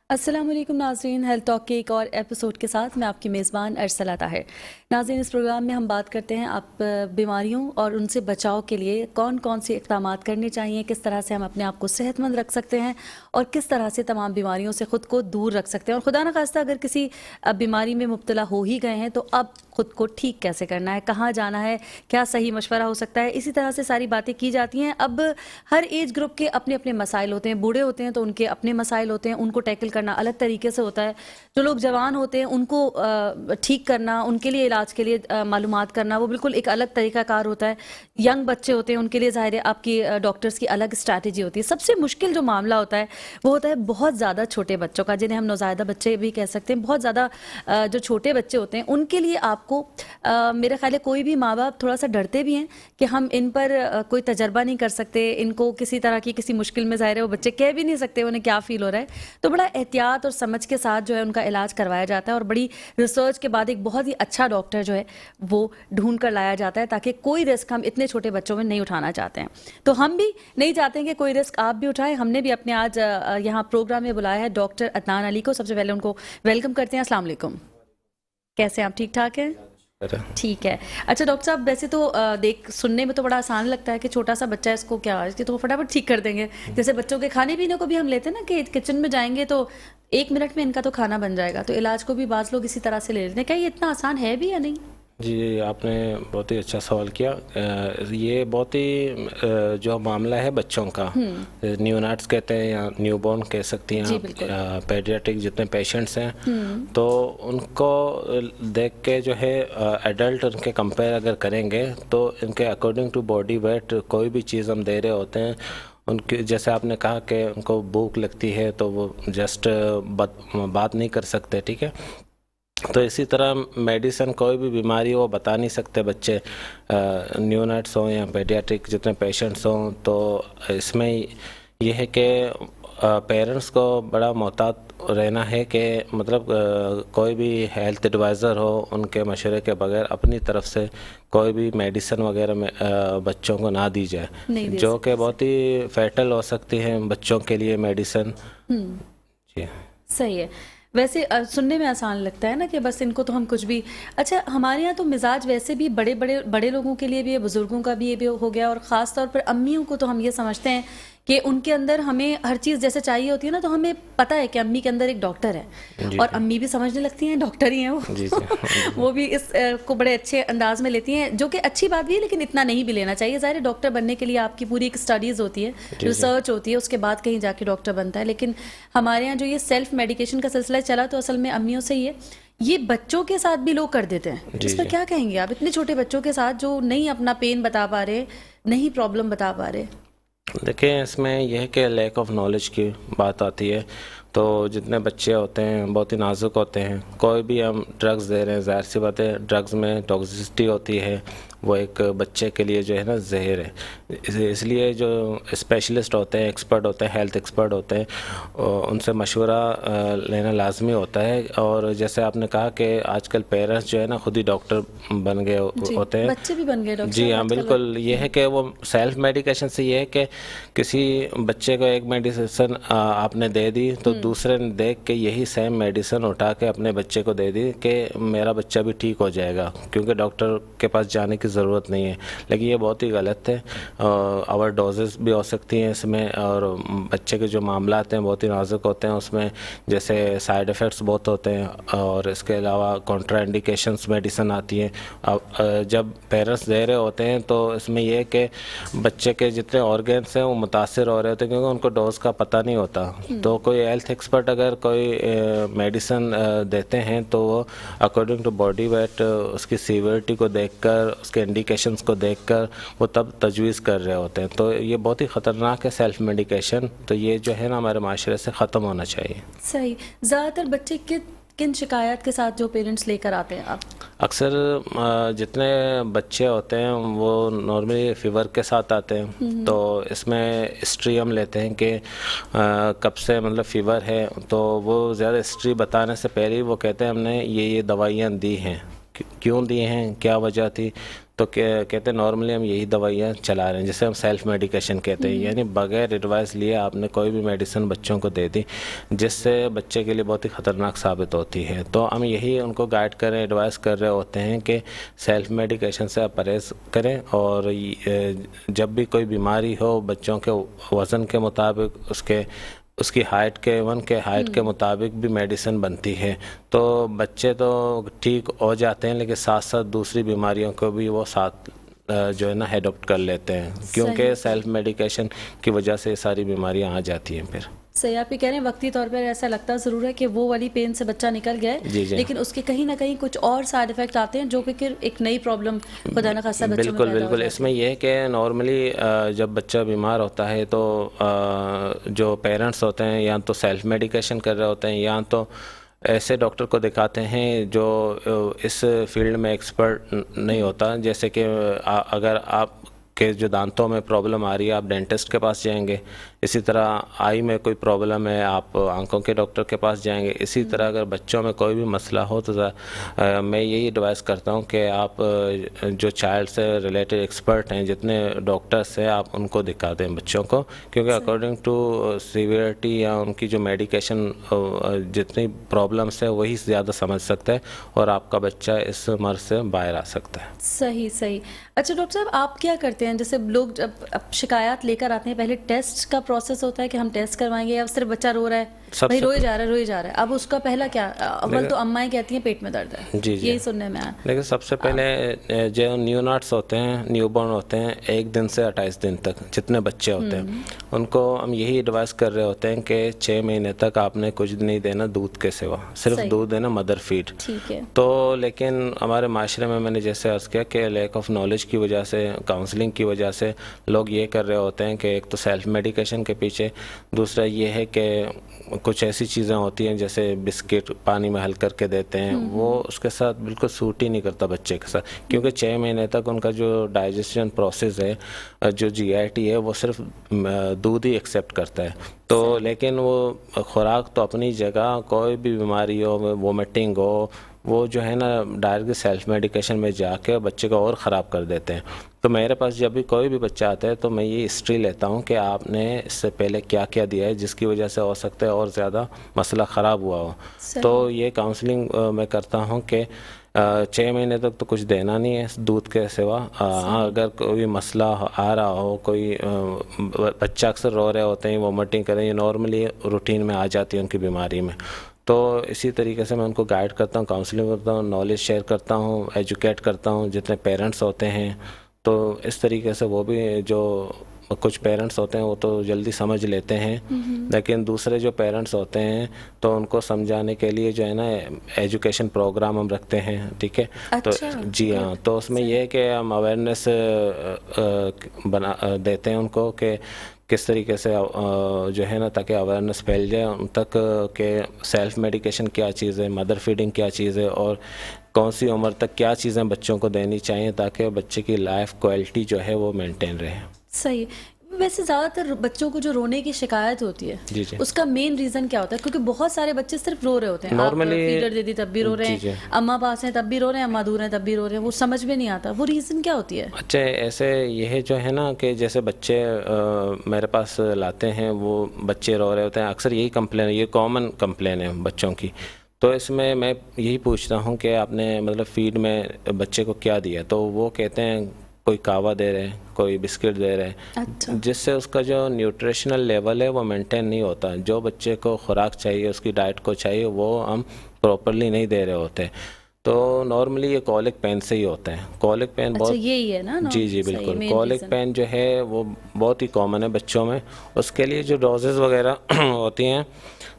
अस्सलाम वालेकुम नाज़रीन, हेल्थ टॉक के एक और एपिसोड के साथ मैं आपकी मेज़बान अरसला ताहिर। नाज़रीन, इस प्रोग्राम में हम बात करते हैं आप बीमारियों और उनसे बचाव के लिए कौन कौन से इक़दामात करने चाहिए, किस तरह से हम अपने आप को सेहतमंद रख सकते हैं और किस तरह से तमाम बीमारियों से ख़ुद को दूर रख सकते हैं। और खुदा न खास्ता अगर किसी बीमारी में मुब्तला हो ही गए हैं तो अब ख़ुद को ठीक कैसे करना है, कहाँ जाना है, क्या सही मशवरा हो सकता है, इसी तरह से सारी बातें की जाती हैं। अब हर एज ग्रुप के अपने अपने मसाइल होते हैं। बूढ़े होते हैं तो उनके अपने मसाइल होते हैं, उनको टैकल करना अलग तरीके से होता है। जो लोग जवान होते हैं उनको ठीक करना, उनके लिए इलाज के लिए मालूमात करना, वो बिल्कुल एक अलग तरीक़ाकार होता है। यंग बच्चे होते हैं, उनके लिए ज़ाहिर है आपकी डॉक्टर्स की अलग स्ट्रैटेजी होती है। सबसे मुश्किल जो मामला होता है वो होता है बहुत ज़्यादा छोटे बच्चों का, जिन्हें हम नौज़ायदा बच्चे भी कह सकते हैं। बहुत ज़्यादा जो छोटे बच्चे होते हैं उनके लिए आपको मेरा ख्याल है कोई भी माँ बाप थोड़ा सा डरते भी हैं कि हम इन पर कोई तजर्बा नहीं कर सकते, इनको किसी तरह की किसी मुश्किल में ज़ाहिर है वो बच्चे कह भी नहीं सकते उन्हें क्या फ़ील हो रहा है। तो बड़ा एहतियात और समझ के साथ जो है उनका इलाज करवाया जाता है और बड़ी रिसर्च के बाद एक बहुत ही अच्छा डॉक्टर जो है वो ढूंढ कर लाया जाता है, ताकि कोई रिस्क हम इतने छोटे बच्चों में नहीं उठाना चाहते हैं। तो हम भी नहीं चाहते हैं कि कोई रिस्क आप भी उठाएं। हमने भी अपने आज यहाँ प्रोग्राम में बुलाया है डॉक्टर अदनान अली को। सबसे पहले उनको वेलकम करते हैं। अस्सलाम वालेकुम, कैसे हैं आप? ठीक ठाक हैं? ठीक है। अच्छा डॉक्टर साहब, वैसे तो देख सुनने में तो बड़ा आसान लगता है कि छोटा सा बच्चा है, इसको क्या, इसकी तो फटाफट ठीक कर देंगे। जैसे बच्चों के खाने पीने को भी हम लेते हैं ना कि किचन में जाएंगे तो 1 मिनट में इनका तो खाना बन जाएगा, तो इलाज को भी बाज़ लोग इसी तरह से ले लेते हैं। क्या ये इतना आसान है भी या नहीं? जी, आपने बहुत ही अच्छा सवाल किया। ये बहुत ही जो मामला है बच्चों का, न्यूनाट्स कहते हैं या न्यूबॉर्न कह सकती हैं आप, पेडियाट्रिक जितने पेशेंट्स हैं, तो उनको देख के जो है एडल्ट उनके कंपेयर अगर करेंगे तो इनके अकॉर्डिंग टू बॉडी वेट कोई भी चीज़ हम दे रहे होते हैं उनके, जैसे आपने कहा कि उनको भूख लगती है तो वो जस्ट बात नहीं कर सकते, ठीक है। तो इसी तरह मेडिसिन कोई भी बीमारी वो बता नहीं सकते बच्चे, न्यूनेट्स हों या पेडियाट्रिक जितने पेशेंट्स हों। तो इसमें यह है कि पेरेंट्स को बड़ा मोहतात रहना है कि मतलब कोई भी हेल्थ एडवाइज़र हो उनके मशवरे के बगैर अपनी तरफ से कोई भी मेडिसिन वगैरह में बच्चों को ना दी जाए, जो कि बहुत ही फैटल हो सकती हैं बच्चों के लिए मेडिसिन। जी सही है। वैसे सुनने में आसान लगता है ना कि बस इनको तो हम कुछ भी। अच्छा, हमारे यहाँ तो मिजाज वैसे भी बड़े लोगों के लिए भी है, बुज़ुर्गों का भी ये भी हो गया, और ख़ास तौर पर अम्मियों को तो हम ये समझते हैं कि उनके अंदर हमें हर चीज़ जैसे चाहिए होती है ना, तो हमें पता है कि अम्मी के अंदर एक डॉक्टर है और अम्मी भी समझने लगती हैं डॉक्टर ही हैं वो। जी वो भी इस को बड़े अच्छे अंदाज में लेती हैं, जो कि अच्छी बात भी है, लेकिन इतना नहीं भी लेना चाहिए। ज़ाहिर है डॉक्टर बनने के लिए आपकी पूरी एक स्टडीज़ होती है, रिसर्च होती है, उसके बाद कहीं जाके डॉक्टर बनता है। लेकिन हमारे यहाँ जो ये सेल्फ मेडिकेशन का सिलसिला चला तो असल में अम्मियों से ही है। ये बच्चों के साथ भी लोग कर देते हैं, इस पर क्या कहेंगे आप? इतने छोटे बच्चों के साथ जो नहीं अपना पेन बता पा रहे, नहीं प्रॉब्लम बता पा रहे। देखिए, इसमें यह है कि लैक ऑफ नॉलेज की बात आती है। तो जितने बच्चे होते हैं बहुत ही नाजुक होते हैं, कोई भी हम ड्रग्स दे रहे हैं, ज़ाहिर सी बात है ड्रग्स में टॉक्सिसिटी होती है, वो एक बच्चे के लिए जो है ना जहर है। इसलिए जो स्पेशलिस्ट होते हैं, एक्सपर्ट होते हैं, हेल्थ एक्सपर्ट होते हैं, उनसे मशवरा लेना लाजमी होता है। और जैसे आपने कहा कि आजकल पेरेंट्स जो है ना खुद ही डॉक्टर बन गए होते हैं, बच्चे भी बन गए डॉक्टर। जी हाँ, बिल्कुल। ये है कि वो सेल्फ मेडिकेशन से ये है कि किसी बच्चे को एक मेडिसिन आपने दे दी तो दूसरे ने देख के यही सेम मेडिसिन उठा के अपने बच्चे को दे दी कि मेरा बच्चा भी ठीक हो जाएगा, क्योंकि डॉक्टर के पास जाने की ज़रूरत नहीं है। लेकिन ये बहुत ही गलत है। ओवर डोजेस भी हो सकती हैं इसमें, और बच्चे के जो मामलात हैं बहुत ही नाजुक होते हैं, उसमें जैसे साइड इफ़ेक्ट्स बहुत होते हैं, और इसके अलावा कॉन्ट्रा इंडिकेशंस मेडिसिन आती हैं। अब जब पेरेंट्स दे रहे होते हैं तो इसमें यह है कि बच्चे के जितने ऑर्गन्स हैं वो मुतासर हो रहे होते हैं, क्योंकि उनको डोज का पता नहीं होता। तो कोई हेल्थ एक्सपर्ट अगर कोई मेडिसिन देते हैं तो वो अकॉर्डिंग टू बॉडी वेट, उसकी सीवियरिटी को देखकर, उसके इंडिकेशंस को देखकर वो तब तजवीज़ कर रहे होते हैं। तो ये बहुत ही ख़तरनाक है सेल्फ मेडिकेशन। तो ये जो है ना हमारे माशरे से ख़त्म होना चाहिए। सही। ज़्यादातर बच्चे किन शिकायत के साथ जो पेरेंट्स लेकर आते हैं आप? अक्सर जितने बच्चे होते हैं वो नॉर्मली फ़ीवर के साथ आते हैं। तो इसमें हिस्ट्री हम लेते हैं कि कब से मतलब फ़ीवर है, तो वो ज़्यादा हिस्ट्री बताने से पहले ही वो कहते हैं हमने ये दवाइयाँ दी हैं, क्यों दी हैं, क्या वजह थी। तो कहते हैं नॉर्मली हम यही दवाइयाँ चला रहे हैं, जिसे हम सेल्फ मेडिकेशन कहते हैं, यानी बगैर एडवाइस लिए आपने कोई भी मेडिसिन बच्चों को दे दी, जिससे बच्चे के लिए बहुत ही ख़तरनाक साबित होती है। तो हम यही उनको गाइड कर रहे हैं, एडवाइस कर रहे होते हैं कि सेल्फ मेडिकेशन से आप परहेज़ करें, और जब भी कोई बीमारी हो बच्चों के वज़न के मुताबिक उसकी हाइट के हाइट के मुताबिक भी मेडिसिन बनती है। तो बच्चे तो ठीक हो जाते हैं, लेकिन साथ साथ दूसरी बीमारियों को भी वो साथ जो है ना एडॉप्ट कर लेते हैं, क्योंकि सेल्फ मेडिकेशन की वजह से सारी बीमारियां आ जाती हैं। फिर सही आप ये कह रहे हैं, वक्ती तौर पर ऐसा लगता ज़रूर है कि वो वाली पेन से बच्चा निकल गया है, लेकिन उसके कहीं ना कहीं कुछ और साइड इफेक्ट आते हैं जो कि फिर एक नई प्रॉब्लम खुदा न खासा बच्चों में पैदा हो जाती है। इसमें यह है कि नॉर्मली जब बच्चा बीमार होता है तो जो पेरेंट्स होते हैं या तो सेल्फ मेडिकेशन कर रहे होते हैं, या तो ऐसे डॉक्टर को दिखाते हैं जो इस फील्ड में एक्सपर्ट नहीं होता। जैसे कि अगर आप के जो दांतों में प्रॉब्लम आ रही है, आप डेंटिस्ट के पास जाएंगे। इसी तरह आई में कोई प्रॉब्लम है, आप आंखों के डॉक्टर के पास जाएंगे। इसी तरह अगर बच्चों में कोई भी मसला हो तो मैं यही एडवाइस करता हूं कि आप जो चाइल्ड से रिलेटेड एक्सपर्ट हैं, जितने डॉक्टर्स हैं, आप उनको दिखा दें बच्चों को, क्योंकि अकॉर्डिंग टू सीवियरिटी या उनकी जो मेडिकेशन जितनी प्रॉब्लम्स है वही ज़्यादा समझ सकता है, और आपका बच्चा इस मर्ज से बाहर आ सकता है। सही सही। अच्छा डॉक्टर साहब, आप क्या करते हैं? जैसे लोग जब अब शिकायत लेकर आते हैं, पहले टेस्ट का प्रोसेस होता है कि हम टेस्ट करवाएंगे, या सिर्फ बच्चा रो रहा है, भाई रोए जा रहा है, अब उसका पहला क्या? अव्वल तो अम्माएं कहती हैं पेट में दर्द है, यही सुनने में आया। लेकिन सबसे पहले जो न्यूनाट्स होते हैं, न्यूबॉर्न होते हैं, 1 दिन से 28 दिन तक जितने बच्चे होते हैं, उनको हम यही एडवाइस कर रहे होते हैं कि 6 महीने तक आपने कुछ नहीं देना दूध के सिवा, सिर्फ दूध देना, मदर फीड। ठीक है। तो लेकिन हमारे माशरे में मैंने जैसे अर्ज़ किया कि लैक ऑफ नॉलेज की वजह से, काउंसलिंग की वजह से लोग ये कर रहे होते हैं कि एक तो सेल्फ मेडिकेशन के पीछे, दूसरा ये है कि कुछ ऐसी चीज़ें होती हैं जैसे बिस्किट पानी में हल करके देते हैं, वो उसके साथ बिल्कुल सूट ही नहीं करता बच्चे के साथ, क्योंकि 6 महीने तक उनका जो डाइजेशन प्रोसेस है, जो GIT है, वो सिर्फ दूध ही एक्सेप्ट करता है। तो लेकिन वो खुराक तो अपनी जगह, कोई भी बीमारी हो, वोमिटिंग हो, वो जो है ना डायरेक्ट सेल्फ मेडिकेशन में जाके बच्चे को और ख़राब कर देते हैं। तो मेरे पास जब भी कोई भी बच्चा आता है तो मैं ये हिस्ट्री लेता हूँ कि आपने इससे पहले क्या क्या दिया है, जिसकी वजह से हो सकता है और ज़्यादा मसला ख़राब हुआ हो। तो ये काउंसलिंग मैं करता हूँ कि 6 महीने तक तो कुछ देना नहीं है दूध के सिवा। हाँ, अगर कोई मसला आ रहा हो, कोई बच्चा अक्सर रो रहे होते हैं, वोमिटिंग करें, ये नॉर्मली रूटीन में आ जाती है उनकी बीमारी में, तो इसी तरीके से मैं उनको गाइड करता हूँ, काउंसलिंग करता हूँ, नॉलेज शेयर करता हूँ, एजुकेट करता हूँ जितने पेरेंट्स होते हैं। तो इस तरीके से वो भी, जो कुछ पेरेंट्स होते हैं वो तो जल्दी समझ लेते हैं, लेकिन दूसरे जो पेरेंट्स होते हैं तो उनको समझाने के लिए जो है ना एजुकेशन प्रोग्राम हम रखते हैं। ठीक है। अच्छा, तो जी हाँ, तो उसमें ये है कि हम अवेयरनेस बना देते हैं उनको कि किस तरीके से जो है ना, ताकि अवेयरनेस फैल जाए उन तक के सेल्फ मेडिकेशन क्या चीज़ है, मदर फीडिंग क्या चीज़ है, और कौन सी उम्र तक क्या चीज़ें बच्चों को देनी चाहिए, ताकि बच्चे की लाइफ क्वालिटी जो है वो मेंटेन रहे। सही। वैसे ज़्यादातर बच्चों को जो रोने की शिकायत होती है, जी जी, उसका मेन रीज़न क्या होता है? क्योंकि बहुत सारे बच्चे सिर्फ रो रहे होते हैं, नॉर्मली फीडर दे दी तब भी रो रहे हैं, अम्मा पास हैं तब भी रो रहे हैं, अम्मा दूर हैं तब भी रो रहे हैं, वो समझ में नहीं आता, वो रीज़न क्या होती है? अच्छा, ऐसे यह जो है ना कि जैसे बच्चे मेरे पास लाते हैं, वो बच्चे रो रहे होते हैं, अक्सर यही कंप्लेन है, ये कॉमन कंप्लेन है बच्चों की। तो इसमें मैं यही पूछता हूँ कि आपने मतलब फीड में बच्चे को क्या दिया, तो वो कहते हैं कोई कावा दे रहे हैं, कोई बिस्किट दे रहे हैं। अच्छा। जिससे उसका जो न्यूट्रिशनल लेवल है वो मेंटेन नहीं होता। जो बच्चे को खुराक चाहिए, उसकी डाइट को चाहिए, वो हम प्रॉपरली नहीं दे रहे होते। तो नॉर्मली ये कॉलिक पेन से ही होता है। कॉलिक पेन बहुत, यही है ना? जी जी बिल्कुल, कॉलिक पेन जो है वो बहुत ही कॉमन है बच्चों में। उसके लिए जो डोजेज़ वगैरह होती हैं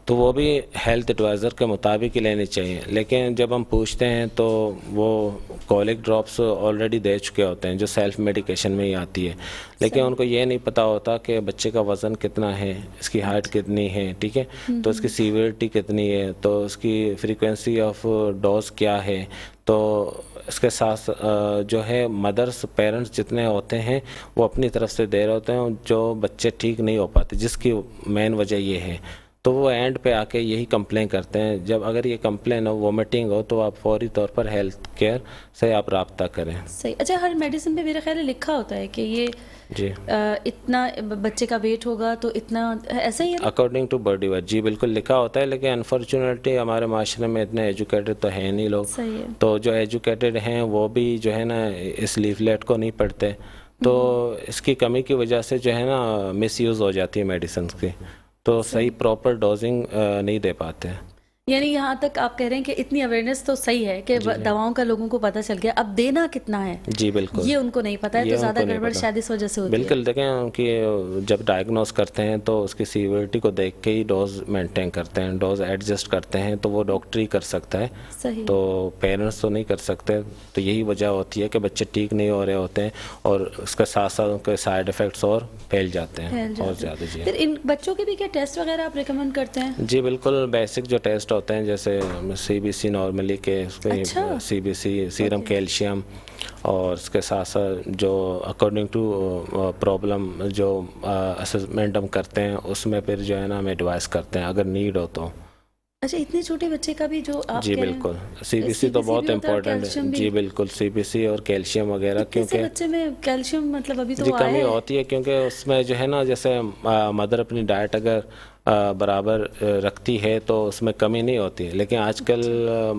तो वो भी हेल्थ एडवाइज़र के मुताबिक ही लेनी चाहिए, लेकिन जब हम पूछते हैं तो वो कॉलिक ड्रॉप्स ऑलरेडी दे चुके होते हैं जो सेल्फ मेडिकेशन में ही आती है, लेकिन उनको ये नहीं पता होता कि बच्चे का वज़न कितना है, इसकी हाइट कितनी है, ठीक है, तो उसकी सीवियरिटी कितनी है, तो उसकी फ्रीक्वेंसी ऑफ डोज क्या है। तो इसके साथ जो है मदर्स, पेरेंट्स जितने होते हैं वो अपनी तरफ से दे रहे होते हैं, जो बच्चे ठीक नहीं हो पाते, जिसकी मेन वजह ये है। तो वो एंड पे आके यही कंप्लेन करते हैं। जब अगर ये कंप्लेन हो, वोमिटिंग हो, तो आप फौरी तौर पर हेल्थ केयर से आप रब्ता करें। सही। अच्छा, हर मेडिसिन पे मेरा ख्याल है लिखा होता है कि ये जी इतना बच्चे का वेट होगा तो इतना, ऐसा ही है ना? अकॉर्डिंग टू बॉडी वेट, जी बिल्कुल लिखा होता है, लेकिन अनफॉर्चुनेटली हमारे माशरे में इतने एजुकेटेड तो हैं नहीं लोग। सही है। तो जो एजुकेटेड हैं वो भी जो है ना इस लीफलेट को नहीं पढ़ते, तो इसकी कमी की वजह से जो है ना मिसयूज़ हो जाती है मेडिसिन की, तो सही प्रॉपर डोजिंग नहीं दे पाते हैं। यानी यहाँ तक आप कह रहे हैं कि इतनी अवेयरनेस तो सही है कि दवाओं का लोगों को पता चल गया, अब देना कितना है जी बिल्कुल, ये उनको नहीं पता है, तो ज़्यादा गड़बड़ शायद इस वजह से होती है। बिल्कुल। देखें उनकी जब डायग्नोस करते हैं तो उसकी सीवियरिटी को देख के ही डोज मेंटेन करते हैं, डोज एडजस्ट करते हैं, तो वो डॉक्टर ही कर सकता है। सही। तो पेरेंट्स तो नहीं कर सकते, तो यही वजह होती है कि बच्चे ठीक नहीं हो रहे होते हैं और उसके साथ साथ उनके साइड इफ़ेक्ट्स और फैल जाते हैं और ज़्यादा। जी, फिर इन बच्चों के भी क्या टेस्ट वगैरह आप रिकमेंड करते हैं? जी बिल्कुल, बेसिक जो टेस्ट होते हैं जैसे CBC नॉर्मली के, अच्छा। CBC सीरम कैल्शियम, और उसके साथ साथ जो अकॉर्डिंग टू प्रॉब्लम जो असेसमेंट हम करते हैं उसमें फिर जो है ना हम एडवाइस करते हैं अगर नीड हो तो। अच्छा, इतने छोटे बच्चे का भी जो आप जी बिल्कुल, CBC तो बहुत इम्पोर्टेंट है। जी बिल्कुल, CBC और कैल्शियम वगैरह, क्योंकि बच्चे में कैल्शियम मतलब अभी तो जी कमी होती है, क्योंकि उसमें जो है ना जैसे मदर अपनी डाइट अगर बराबर रखती है तो उसमें कमी नहीं होती है, लेकिन आजकल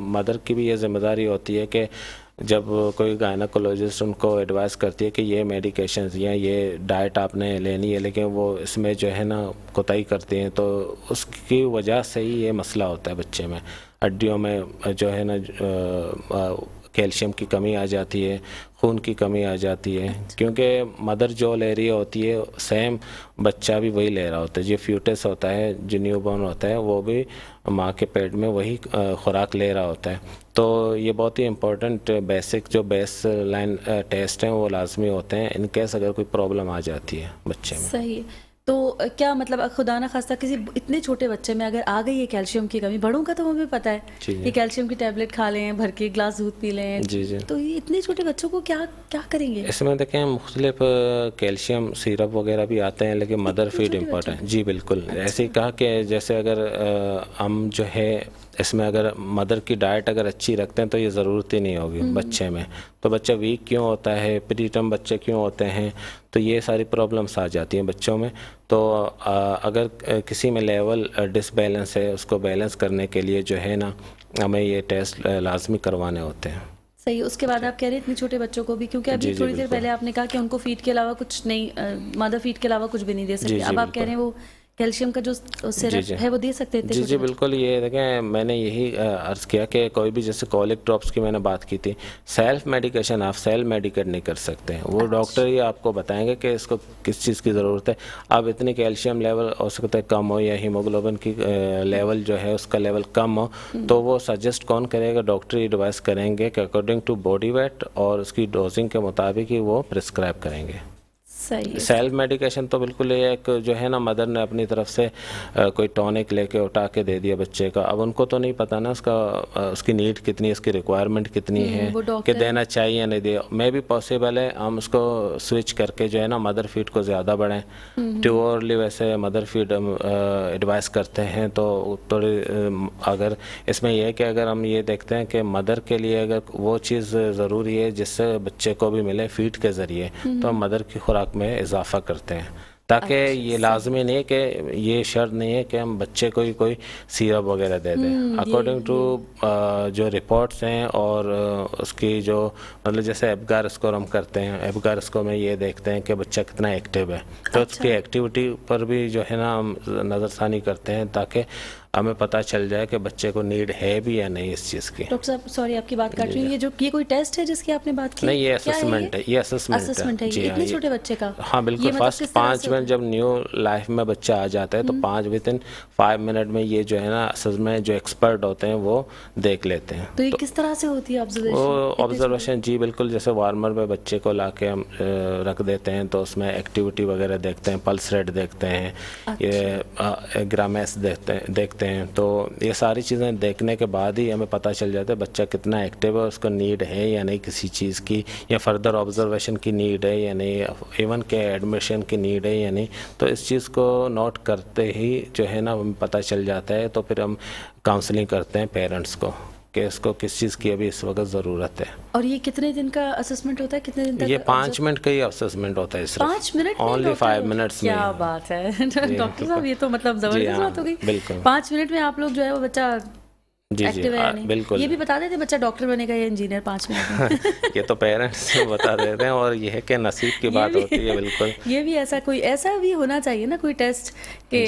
मदर की भी ये जिम्मेदारी होती है कि जब कोई गायनाकोलॉजिस्ट उनको एडवाइस करती है कि ये मेडिकेशंस या ये डाइट आपने लेनी है, लेकिन वो इसमें जो है ना कोताही करती हैं, तो उसकी वजह से ही ये मसला होता है बच्चे में। हड्डियों में जो है ना कैल्शियम की कमी आ जाती है, खून की कमी आ जाती है, क्योंकि मदर जो ले रही होती है सेम बच्चा भी वही ले रहा होता है। जो फ्यूटस होता है, जो न्यूबॉर्न होता है, वो भी माँ के पेट में वही खुराक ले रहा होता है। तो ये बहुत ही इम्पोर्टेंट बेसिक जो बेस लाइन टेस्ट हैं वो लाजमी होते हैं इन केस अगर कोई प्रॉब्लम आ जाती है बच्चे में। सही है। तो क्या मतलब खुदा ना खास्ता किसी इतने छोटे बच्चे में अगर आ गई है कैल्शियम की कमी, बड़ों का तो हमें पता है कि कैल्शियम की टैबलेट खा लें, भर के गिलास दूध पी लें, जी जी, तो ये इतने छोटे बच्चों को क्या क्या करेंगे? इसमें देखें मुख्तलिफ कैल्शियम सिरप वगैरह भी आते हैं, लेकिन मदर फीड इम्पोर्टेंट है। जी बिल्कुल, ऐसे ही कहा कि जैसे अगर हम जो है इसमें अगर मदर की डाइट अगर अच्छी रखते हैं तो ये ज़रूरत ही नहीं होगी बच्चे में। तो बच्चा वीक क्यों होता है, प्रीटर्म बच्चे क्यों होते हैं, तो ये सारी प्रॉब्लम्स आ जाती हैं बच्चों में। तो अगर किसी में लेवल डिसबैलेंस है, उसको बैलेंस करने के लिए जो है ना हमें ये टेस्ट लाजमी करवाने होते हैं। सही। उसके बाद आप कह रहे हैं इतने छोटे बच्चों को भी, क्योंकि अभी थोड़ी देर पहले आपने कहा कि उनको फीड के अलावा कुछ नहीं, मदर फीड के अलावा कुछ भी नहीं दे सकते, अब आप कह रहे हैं वो कैल्शियम का जो सिरप है वो दे सकते हैं? जी बिल्कुल, ये देखें मैंने यही अर्ज़ किया कि कोई भी जैसे कॉलिक ड्रॉप्स की मैंने बात की थी, सेल्फ मेडिकेशन आप सेल्फ मेडिकेट नहीं कर सकते हैं, वो डॉक्टर ही आपको बताएंगे कि इसको किस चीज़ की ज़रूरत है। अब इतनी कैल्शियम लेवल हो सकता है कम हो या हीमोग्लोबिन की लेवल जो है उसका लेवल कम हो, तो वो सजेस्ट कौन करेगा? डॉक्टर ही एडवाइस करेंगे कि अकॉर्डिंग टू बॉडी वेट और उसकी डोजिंग के मुताबिक ही वो प्रिस्क्राइब करेंगे। सेल्फ मेडिकेशन तो बिल्कुल ये एक जो है ना मदर ने अपनी तरफ से कोई टॉनिक लेके उठा के दे दिया बच्चे का, अब उनको तो नहीं पता ना उसका उसकी नीड कितनी है, उसकी रिक्वायरमेंट कितनी है कि देना चाहिए या नहीं दे। मे भी पॉसिबल है हम उसको स्विच करके जो है ना मदर फीड को ज़्यादा बढ़ाएं। ट्यूअरली वैसे मदर फीड हम एडवाइस करते हैं, तो थोड़ी अगर इसमें यह है कि अगर हम ये देखते हैं कि मदर के लिए अगर वो चीज़ ज़रूरी है जिससे बच्चे को भी मिले फीड के ज़रिए, तो हम मदर की खुराक में इजाफा करते हैं, ताकि ये लाजमी नहीं है कि ये शर्त नहीं है कि हम बच्चे को ही कोई सिरप वगैरह दे दें। अकॉर्डिंग टू जो रिपोर्ट्स हैं और उसकी जो मतलब जैसे एबगार स्कोर हम करते हैं, एबगार स्कोर में ये देखते हैं कि बच्चा कितना एक्टिव है, तो उसकी एक्टिविटी पर भी जो है ना हम नज़रसानी करते हैं ताकि हमें पता चल जाए कि बच्चे को नीड है भी या नहीं इस चीज़ की। डॉक्टर साहब सॉरी आपकी बात काट रही हूँ, ये कोई टेस्ट है जिसकी आपने बात की? नहीं, ये असेसमेंट है, ये असेसमेंट है। जी, इतने छोटे बच्चे का? हाँ बिल्कुल, फर्स्ट 5 मिनट जब न्यू लाइफ में बच्चा आ जाता है तो 5 मिनट में ये जो है ना असेसमेंट जो एक्सपर्ट होते हैं वो देख लेते हैं। तो ये किस तरह से होती है ऑब्जर्वेशन? वो ऑब्जर्वेशन जी बिल्कुल, जैसे वार्मर में बच्चे को ला के हम रख देते हैं तो उसमें एक्टिविटी वगैरह देखते हैं, पल्स रेट देखते हैं, ये ग्रामेस देखते देखते हैं, तो ये सारी चीज़ें देखने के बाद ही हमें पता चल जाता है बच्चा कितना एक्टिव है, उसको नीड है या नहीं किसी चीज़ की, या फर्दर ऑब्जर्वेशन की नीड है या नहीं, इवन के एडमिशन की नीड है या नहीं। तो इस चीज़ को नोट करते ही जो है ना हमें पता चल जाता है, तो फिर हम काउंसलिंग करते हैं पेरेंट्स को कि इसको किस चीज़ की अभी इस वक्त ज़रूरत है। और ये कितने दिन का असेसमेंट होता है, कितने दिन तक? ये 5 मिनट का ही असेसमेंट होता है सिर्फ। 5 मिनट में ओनली 5 मिनट्स में। क्या बात है डॉक्टर साहब, ये तो मतलब जबरदस्त बात हो गई। बिल्कुल 5 मिनट में आप लोग जो है वो बच्चा जी एक्टिव है या नहीं? बिल्कुल। ये भी बता देते बच्चा डॉक्टर बनेगा या इंजीनियर 5 मिनट में? ये तो पेरेंट्स बता देते हैं, और ये है कि नसीब की बात होती है। बिल्कुल ये भी ऐसा भी होना चाहिए ना, कोई टेस्ट के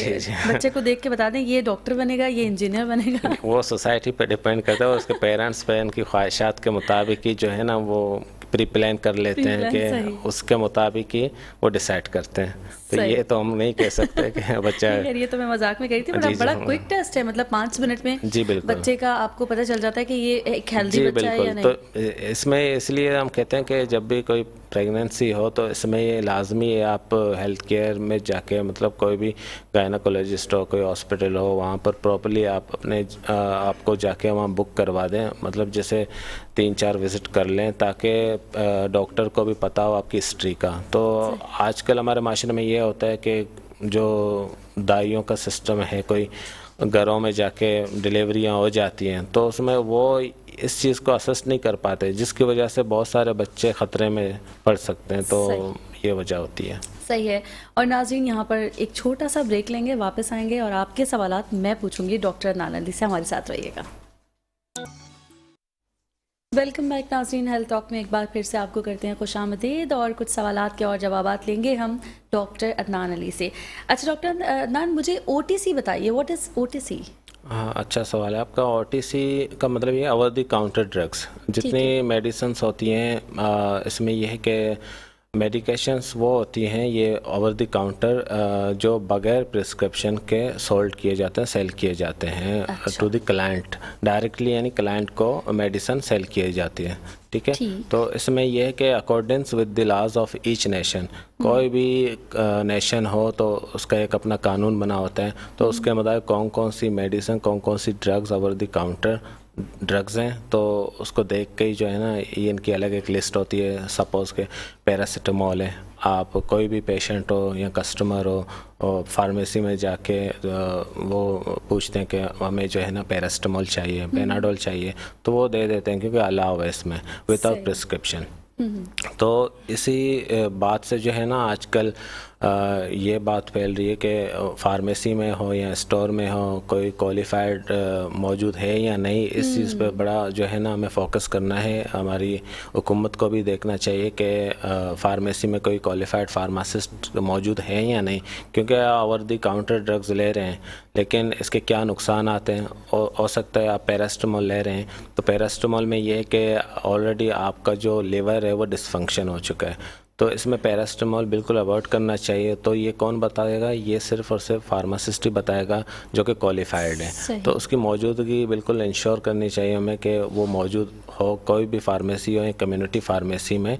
बच्चे को देख के बता दें ये डॉक्टर बनेगा, ये इंजीनियर बनेगा। वो सोसाइटी पे डिपेंड करता है, और उसके पेरेंट्स पे उनकी ख्वाहिशात के मुताबिक ही जो है ना वो प्री प्लान कर लेते हैं कि उसके मुताबिक ही वो डिसाइड करते हैं। तो ये तो हम नहीं कह सकते कि बच्चा यार, ये तो मैं मजाक में कही थी, बड़ा क्विक टेस्ट है, मतलब 5 मिनट में जी बिल्कुल बच्चे का आपको पता चल जाता है कि ये एक हेल्दी बच्चा है या नहीं। तो इसमें इसलिए हम कहते हैं कि जब भी कोई प्रेगनेंसी हो तो इसमें ये लाजमी है आप हेल्थ केयर में जाके, मतलब कोई भी गायनाकोलॉजिस्ट हो, कोई हॉस्पिटल हो, वहाँ पर प्रॉपर्ली आप अपने आपको जाके वहाँ बुक करवा दें, मतलब जैसे 3-4 विज़िट कर लें, ताकि डॉक्टर को भी पता हो आपकी हिस्ट्री का। तो आजकल हमारे माशरे में ये होता है कि जो दाइयों का सिस्टम है, कोई घरों में जाके डिलीवरियां हो जाती हैं, तो उसमें वो इस चीज़ को असेस नहीं कर पाते, जिसकी वजह से बहुत सारे बच्चे ख़तरे में पड़ सकते हैं। तो ये वजह होती है। सही है। और नाज़रीन, यहाँ पर एक छोटा सा ब्रेक लेंगे, वापस आएंगे और आपके सवालात मैं पूछूंगी डॉक्टर अदनान अली से। हमारे साथ रहिएगा। वेलकम बैक नाज़रीन, हेल्थ टॉक में एक बार फिर से आपको करते हैं खुशामदीद, और कुछ सवालात के और जवाबात लेंगे हम डॉक्टर अदनान अली से। अच्छा डॉक्टर अदनान, मुझे OTC बताइए, व्हाट इज़ OTC? हाँ, अच्छा सवाल है आपका। OTC का मतलब ये ओवर द काउंटर ड्रग्स, जितनी मेडिसिन्स होती हैं इसमें यह है कि मेडिकेशंस वो होती हैं ये ओवर द काउंटर जो बगैर प्रिस्क्रिप्शन के सोल्ड किए जाते हैं, सेल किए जाते हैं टू द क्लाइंट डायरेक्टली, यानी क्लाइंट को मेडिसिन सेल किए जाती है। ठीक है, तो इसमें यह है कि accordings with the laws of each nation, कोई भी नेशन हो तो उसका एक अपना कानून बना होता है, तो उसके मुताबिक कौन कौन सी मेडिसिन, कौन कौन सी drugs over the counter drugs हैं, तो उसको देख के ही जो है ना ये इनकी अलग एक लिस्ट होती है। सपोज़ के पैरासीटामोल है, आप कोई भी पेशेंट हो या कस्टमर हो और फार्मेसी में जाके वो पूछते हैं कि हमें जो है ना पैरासीटामोल चाहिए, पेनाडोल चाहिए, तो वो दे देते हैं क्योंकि अलाउ है इसमें विदाउट प्रिस्क्रिप्शन। तो इसी बात से जो है ना आजकल ये बात फैल रही है कि फार्मेसी में हो या स्टोर में हो कोई क्वालिफाइड मौजूद है या नहीं, इस चीज़ पे बड़ा जो है ना हमें फोकस करना है। हमारी हुकूमत को भी देखना चाहिए कि फार्मेसी में कोई क्वालिफाइड फार्मासिस्ट मौजूद है या नहीं, क्योंकि ओवर द काउंटर ड्रग्स ले रहे हैं लेकिन इसके क्या नुकसान आते हैं। हो सकता है आप पैरासीटामोल ले रहे हैं, तो पैरासीटामोल में ये है कि ऑलरेडी आपका जो लिवर है वो डिसफंक्शन हो चुका है, तो इसमें पैरासीटामोल बिल्कुल अवॉइड करना चाहिए। तो ये कौन बताएगा? ये सिर्फ और सिर्फ फार्मासिस्ट ही बताएगा जो कि क्वालिफाइड है। तो उसकी मौजूदगी बिल्कुल इंश्योर करनी चाहिए हमें कि वो मौजूद हो, कोई भी फार्मेसी हो या कम्युनिटी फार्मेसी में।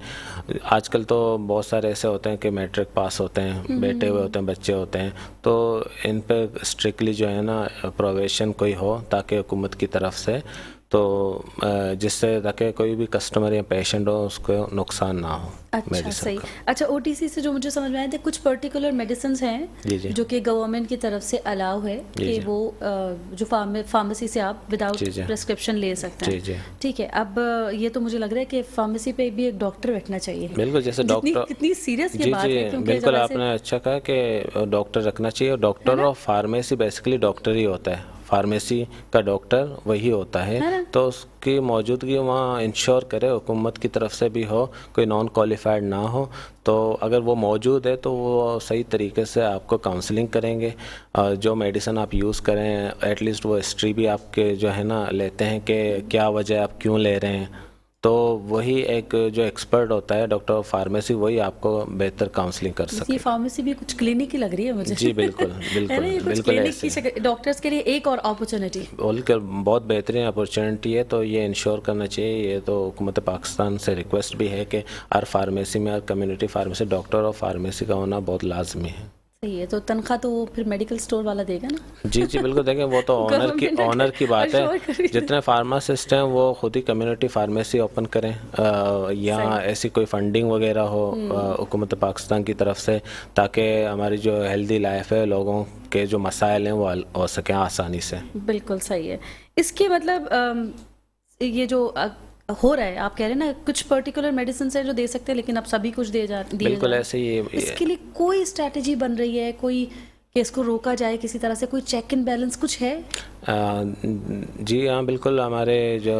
आजकल तो बहुत सारे ऐसे होते हैं कि मैट्रिक पास होते हैं, बेटे हुए होते हैं, बच्चे होते हैं, तो इन पर स्ट्रिक्टली जो है ना प्रोवेशन कोई हो ताकि हुकूमत की तरफ से, तो जिससे ताकि कोई भी कस्टमर या पेशेंट हो उसको नुकसान ना हो। अच्छा, सही। अच्छा, OTC से जो मुझे समझ में आया था, कुछ पर्टिकुलर मेडिसिन हैं जो कि गवर्नमेंट की तरफ से अलाउ है कि वो जो फार्मेसी से आप विदाउट प्रिस्क्रिप्शन ले सकते हैं। ठीक है, अब ये तो मुझे लग रहा है कि फार्मेसी पे भी एक डॉक्टर बैठना चाहिए। बिल्कुल, जैसे डॉक्टर, कितनी सीरियस ये बात है, क्योंकि बिल्कुल आपने अच्छा कहा कि डॉक्टर रखना चाहिए। Doctor of pharmacy basically doctor ही होता है, फार्मेसी का डॉक्टर वही होता है, तो उसकी मौजूदगी वहाँ इंश्योर करे, हुकूमत की तरफ से भी हो, कोई नॉन क्वालिफाइड ना हो। तो अगर वो मौजूद है तो वो सही तरीके से आपको काउंसलिंग करेंगे, जो मेडिसिन आप यूज़ करें एटलीस्ट वो हिस्ट्री भी आपके जो है ना लेते हैं कि क्या वजह आप क्यों ले रहे हैं। तो वही एक जो एक्सपर्ट होता है डॉक्टर ऑफ फार्मेसी, वही आपको बेहतर काउंसलिंग कर सकते हैं। ये फार्मेसी भी कुछ क्लिनिक ही लग रही है मुझे। जी बिल्कुल बिल्कुल बिल्कुल ऐसे डॉक्टर्स के लिए एक और अपॉर्चुनिटी बोलकर बहुत बेहतरीन अपॉर्चुनिटी है। तो ये इंश्योर करना चाहिए, ये तो हुकूमत पाकिस्तान से रिक्वेस्ट भी है कि हर फार्मेसी में, हर community pharmacy doctor of pharmacy का होना बहुत लाजमी है। सही है, तो तनख्वाह तो वो फिर मेडिकल स्टोर वाला देगा ना। जी जी बिल्कुल, देखें वो तो ऑनर की बात है। जितने फार्मासिस्ट हैं वो खुद ही कम्युनिटी फार्मेसी ओपन करें, या ऐसी कोई फंडिंग वगैरह हो हुकूमत पाकिस्तान की तरफ से, ताकि हमारी जो हेल्दी लाइफ है, लोगों के जो मसाइल हैं वो हल हो सकें आसानी से। बिल्कुल सही है। इसके मतलब ये जो हो रहा है, आप कह रहे हैं ना कुछ पर्टिकुलर मेडिसिन है जो दे सकते हैं, लेकिन अब सभी कुछ दिए जा बिल्कुल ऐसे ही। इसके लिए कोई स्ट्रैटेजी बन रही है, कोई कि इसको रोका जाए किसी तरह से, कोई चेक एंड बैलेंस कुछ है? जी हाँ बिल्कुल, हमारे जो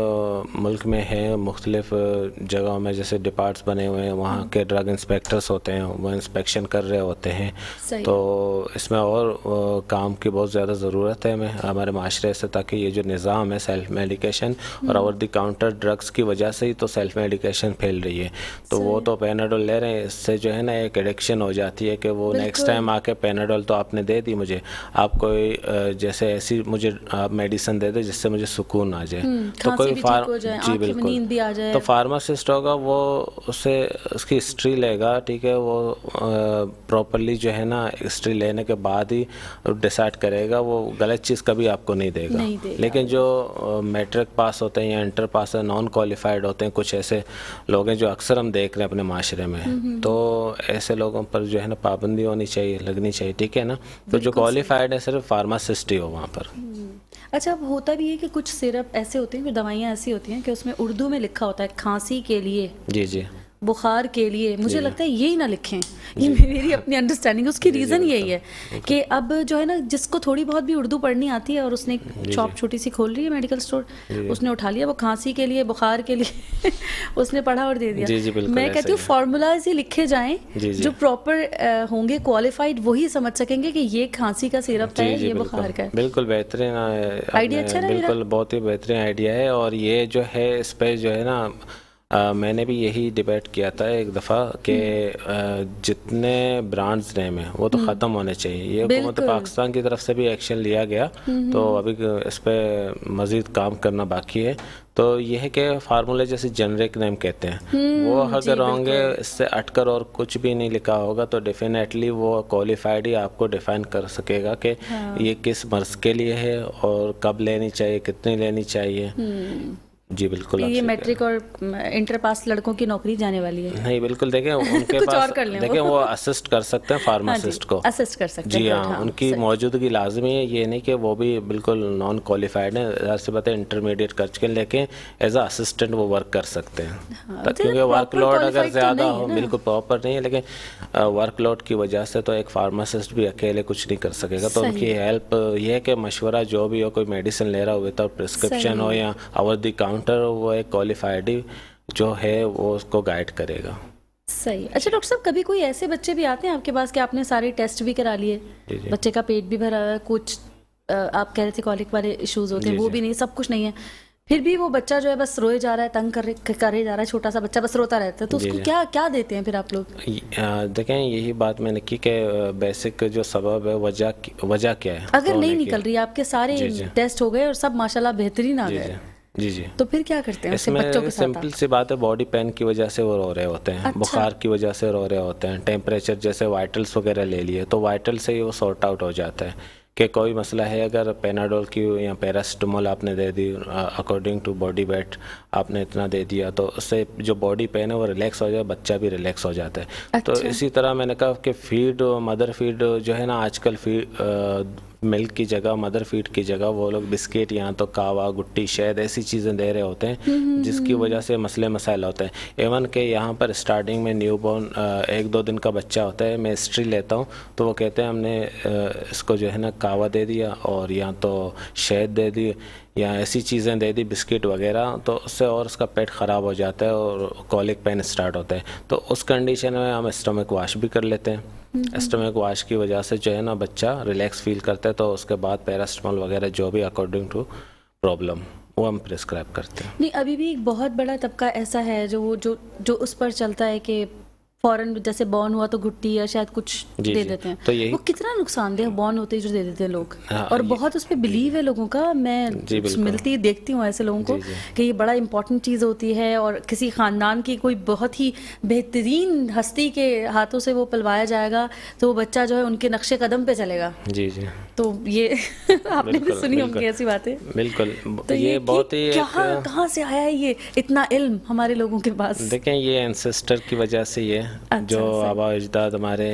मुल्क में है मुख्तलिफ जगहों में जैसे डिपार्ट्स बने हुए हैं, वहाँ के ड्रग इंस्पेक्टर्स होते हैं, वो इंस्पेक्शन कर रहे होते हैं। तो इसमें और काम की बहुत ज़्यादा ज़रूरत है हमें हमारे माशरे से, ताकि ये जो निज़ाम है सेल्फ मेडिकेशन और ओवर द काउंटर ड्रग्स की वजह से ही तो सेल्फ मेडिकेशन फैल रही है। तो वो तो पैनाडोल ले रहे हैं, इससे जो है ना एक एडिक्शन हो जाती है कि वो नेक्स्ट टाइम आके पैनाडोल तो आपने दे दी मुझे, आप कोई जैसे ऐसी मुझे आप मेडिसिन दे दे जिससे मुझे सुकून आ जाए, तो कोई जी बिल्कुल नींद भी आ जाए, तो फार्मासिस्ट होगा वो उससे उसकी हिस्ट्री लेगा, ठीक है, वो प्रॉपरली जो है ना हिस्ट्री लेने के बाद ही डिसाइड करेगा, वो गलत चीज़ कभी आपको नहीं देगा। लेकिन जो मैट्रिक पास होते हैं या इंटर पास है, नॉन क्वालिफाइड होते हैं, कुछ ऐसे लोग हैं जो अक्सर हम देख रहे हैं अपने माशरे में, तो ऐसे लोगों पर जो है ना पाबंदी होनी चाहिए, लगनी चाहिए, ठीक है ना। तो जो क्वालिफाइड है सिर्फ फार्मासिस्ट ही हो वहाँ पर। अच्छा, अब होता भी है कि कुछ सिरप ऐसे होते हैं, कुछ दवाइयाँ ऐसी होती हैं कि उसमें उर्दू में लिखा होता है खांसी के लिए, जी जी, बुखार के लिए, मुझे लगता है यही ना लिखें, ये मेरी अपनी अंडरस्टैंडिंग। उसकी रीज़न यही है कि अब जो है ना जिसको थोड़ी बहुत भी उर्दू पढ़नी आती है और उसने शॉप छोटी सी खोल रही है मेडिकल स्टोर, उसने उठा लिया वो खांसी के लिए, बुखार के लिए उसने पढ़ा और दे दिया। मैं कहती हूँ फार्मूलाज ही लिखे जाएं जो प्रॉपर होंगे, क्वालिफाइड, वही समझ सकेंगे कि ये खांसी का सिरप है, ये बुखार का है। बिल्कुल बेहतरीन आइडिया, अच्छा है, बिल्कुल बहुत ही बेहतरीन आइडिया है। और ये जो है इस पर जो है ना मैंने भी यही डिबेट किया था एक दफ़ा कि जितने ब्रांड्स नेम है वो तो ख़त्म होने चाहिए। ये हुकूमत पाकिस्तान की तरफ से भी एक्शन लिया गया, तो अभी इस पर मज़ीद काम करना बाकी है। तो ये है कि फार्मूले जैसे जेनरिक नेम कहते हैं, वो अगर होंगे, इससे अटकर और कुछ भी नहीं लिखा होगा, तो डेफिनेटली वो क्वालिफाइड ही आपको डिफाइन कर सकेगा कि ये किस मर्ज़ के लिए है और कब लेनी चाहिए, कितनी लेनी चाहिए। जी बिल्कुल, ये मैट्रिक और इंटर पास लड़कों की नौकरी जाने वाली है? नहीं बिल्कुल, देखें उनके कुछ पास और कर लें, देखें वो असिस्ट कर सकते हैं फार्मासिस्ट को, असिस्ट कर सकते हैं। जी हाँ, उनकी मौजूदगी लाजमी है। ये नहीं कि वो भी बिल्कुल नॉन क्वालिफाइड है, ज़ाहिर सी बात है इंटरमीडिएट कर चुके हैं, लेकिन एज अ असिस्टेंट वो वर्क कर सकते हैं। क्योंकि वर्कलोड अगर ज़्यादा हो, बिल्कुल प्रॉपर नहीं है, लेकिन वर्कलोड की वजह से तो एक फार्मासिस्ट भी अकेले कुछ नहीं कर सकेगा। तो उनकी हेल्प ये है कि मशवरा जो भी हो, कोई मेडिसिन ले रहा हो विदाउट प्रिस्क्रिप्शन हो या ओवर द काउंटर हो, वो एक क्वालिफाइड जो है वो उसको गाइड करेगा। सही। अच्छा डॉक्टर साहब, कभी कोई ऐसे बच्चे भी आते हैं आपके पास कि आपने सारे टेस्ट भी करा लिए, बच्चे का पेट भी भरा है, कुछ आप कह रहे थे कॉलिक वाले इश्यूज होते हैं, वो भी नहीं, सब कुछ नहीं है, फिर भी वो बच्चा जो है बस रोए जा रहा है, तंग करे जा रहा है, छोटा सा बच्चा बस रोता रहता है, तो उसको क्या क्या देते हैं फिर आप लोग? देखें, यही बात मैंने की कि बेसिक जो सबब है, वजह क्या है, अगर नहीं निकल रही, आपके सारे टेस्ट हो गए और सब माशाल्लाह बेहतरीन आ गए, जी जी, तो फिर क्या करते हैं इसमें? बच्चों के साथ सिंपल सी बात है, बॉडी पेन की वजह से वो रो रहे होते हैं, अच्छा, बुखार की वजह से रो रहे होते हैं, टेम्परेचर जैसे वाइटल्स वगैरह ले लिए, तो वाइटल से ही वो सॉर्ट आउट हो जाता है कि कोई मसला है। अगर पेनाडोल की या पैरासिटामोल आपने दे दी अकॉर्डिंग टू बॉडी वेट, आपने इतना दे दिया, तो उससे जो बॉडी पेन है वो रिलैक्स हो जाए, बच्चा भी रिलैक्स हो जाता है। अच्छा। तो इसी तरह मैंने कहा कि फीड, मदर फीड जो है ना, आजकल फीड मिल्क की जगह, मदर फीड की जगह वो लोग बिस्किट या तो कावा, गुट्टी, शहद ऐसी चीज़ें दे रहे होते हैं, जिसकी वजह से मसले मसाइल होते हैं। एवन के यहाँ पर स्टार्टिंग में न्यूबॉर्न 1-2 दिन का बच्चा होता है, मैं हिस्ट्री लेता हूँ, तो वो कहते हैं हमने इसको जो है ना कावा दे दिया और या तो शहद दे दी या ऐसी चीज़ें दे दी, बिस्किट वगैरह, तो उससे और उसका पेट ख़राब हो जाता है और कॉलिक पेन स्टार्ट होता है। तो उस कंडीशन में हम स्टमक वॉश भी कर लेते हैं। स्टमक वॉश की वजह से जो है ना बच्चा रिलैक्स फील करता है, तो उसके बाद पैरासिटामोल वगैरह जो भी अकॉर्डिंग टू प्रॉब्लम वो हम प्रिस्क्राइब करते हैं। नहीं, अभी भी एक बहुत बड़ा तबका ऐसा है जो उस पर चलता है कि फौरन जैसे बॉर्न हुआ तो घुट्टी या शायद कुछ जी, दे जी। देते हैं, तो यही वो कितना नुकसानदेह बॉर्न होते ही जो दे देते हैं लोग। हाँ, और बहुत उस पर बिलीव है लोगों का। मैं जी, बिल्कुल। मिलती देखती हूँ ऐसे लोगों को जी, जी। कि ये बड़ा इंपॉर्टेंट चीज़ होती है और किसी ख़ानदान की कोई बहुत ही बेहतरीन हस्ती के हाथों से वो पिलवाया जाएगा तो वो बच्चा जो है उनके नक्शे कदम पे चलेगा। जी, जी। तो ये आपने भी बिल्कुल, सुनी बिल्कुल। होंगी ऐसी बातें। बिल्कुल, तो ये बहुत ही एक कहाँ से आया है ये इतना इल्म हमारे लोगों के पास? देखें, ये एंसेस्टर की वजह से ये अच्छा, जो सही। आबा अजदाद हमारे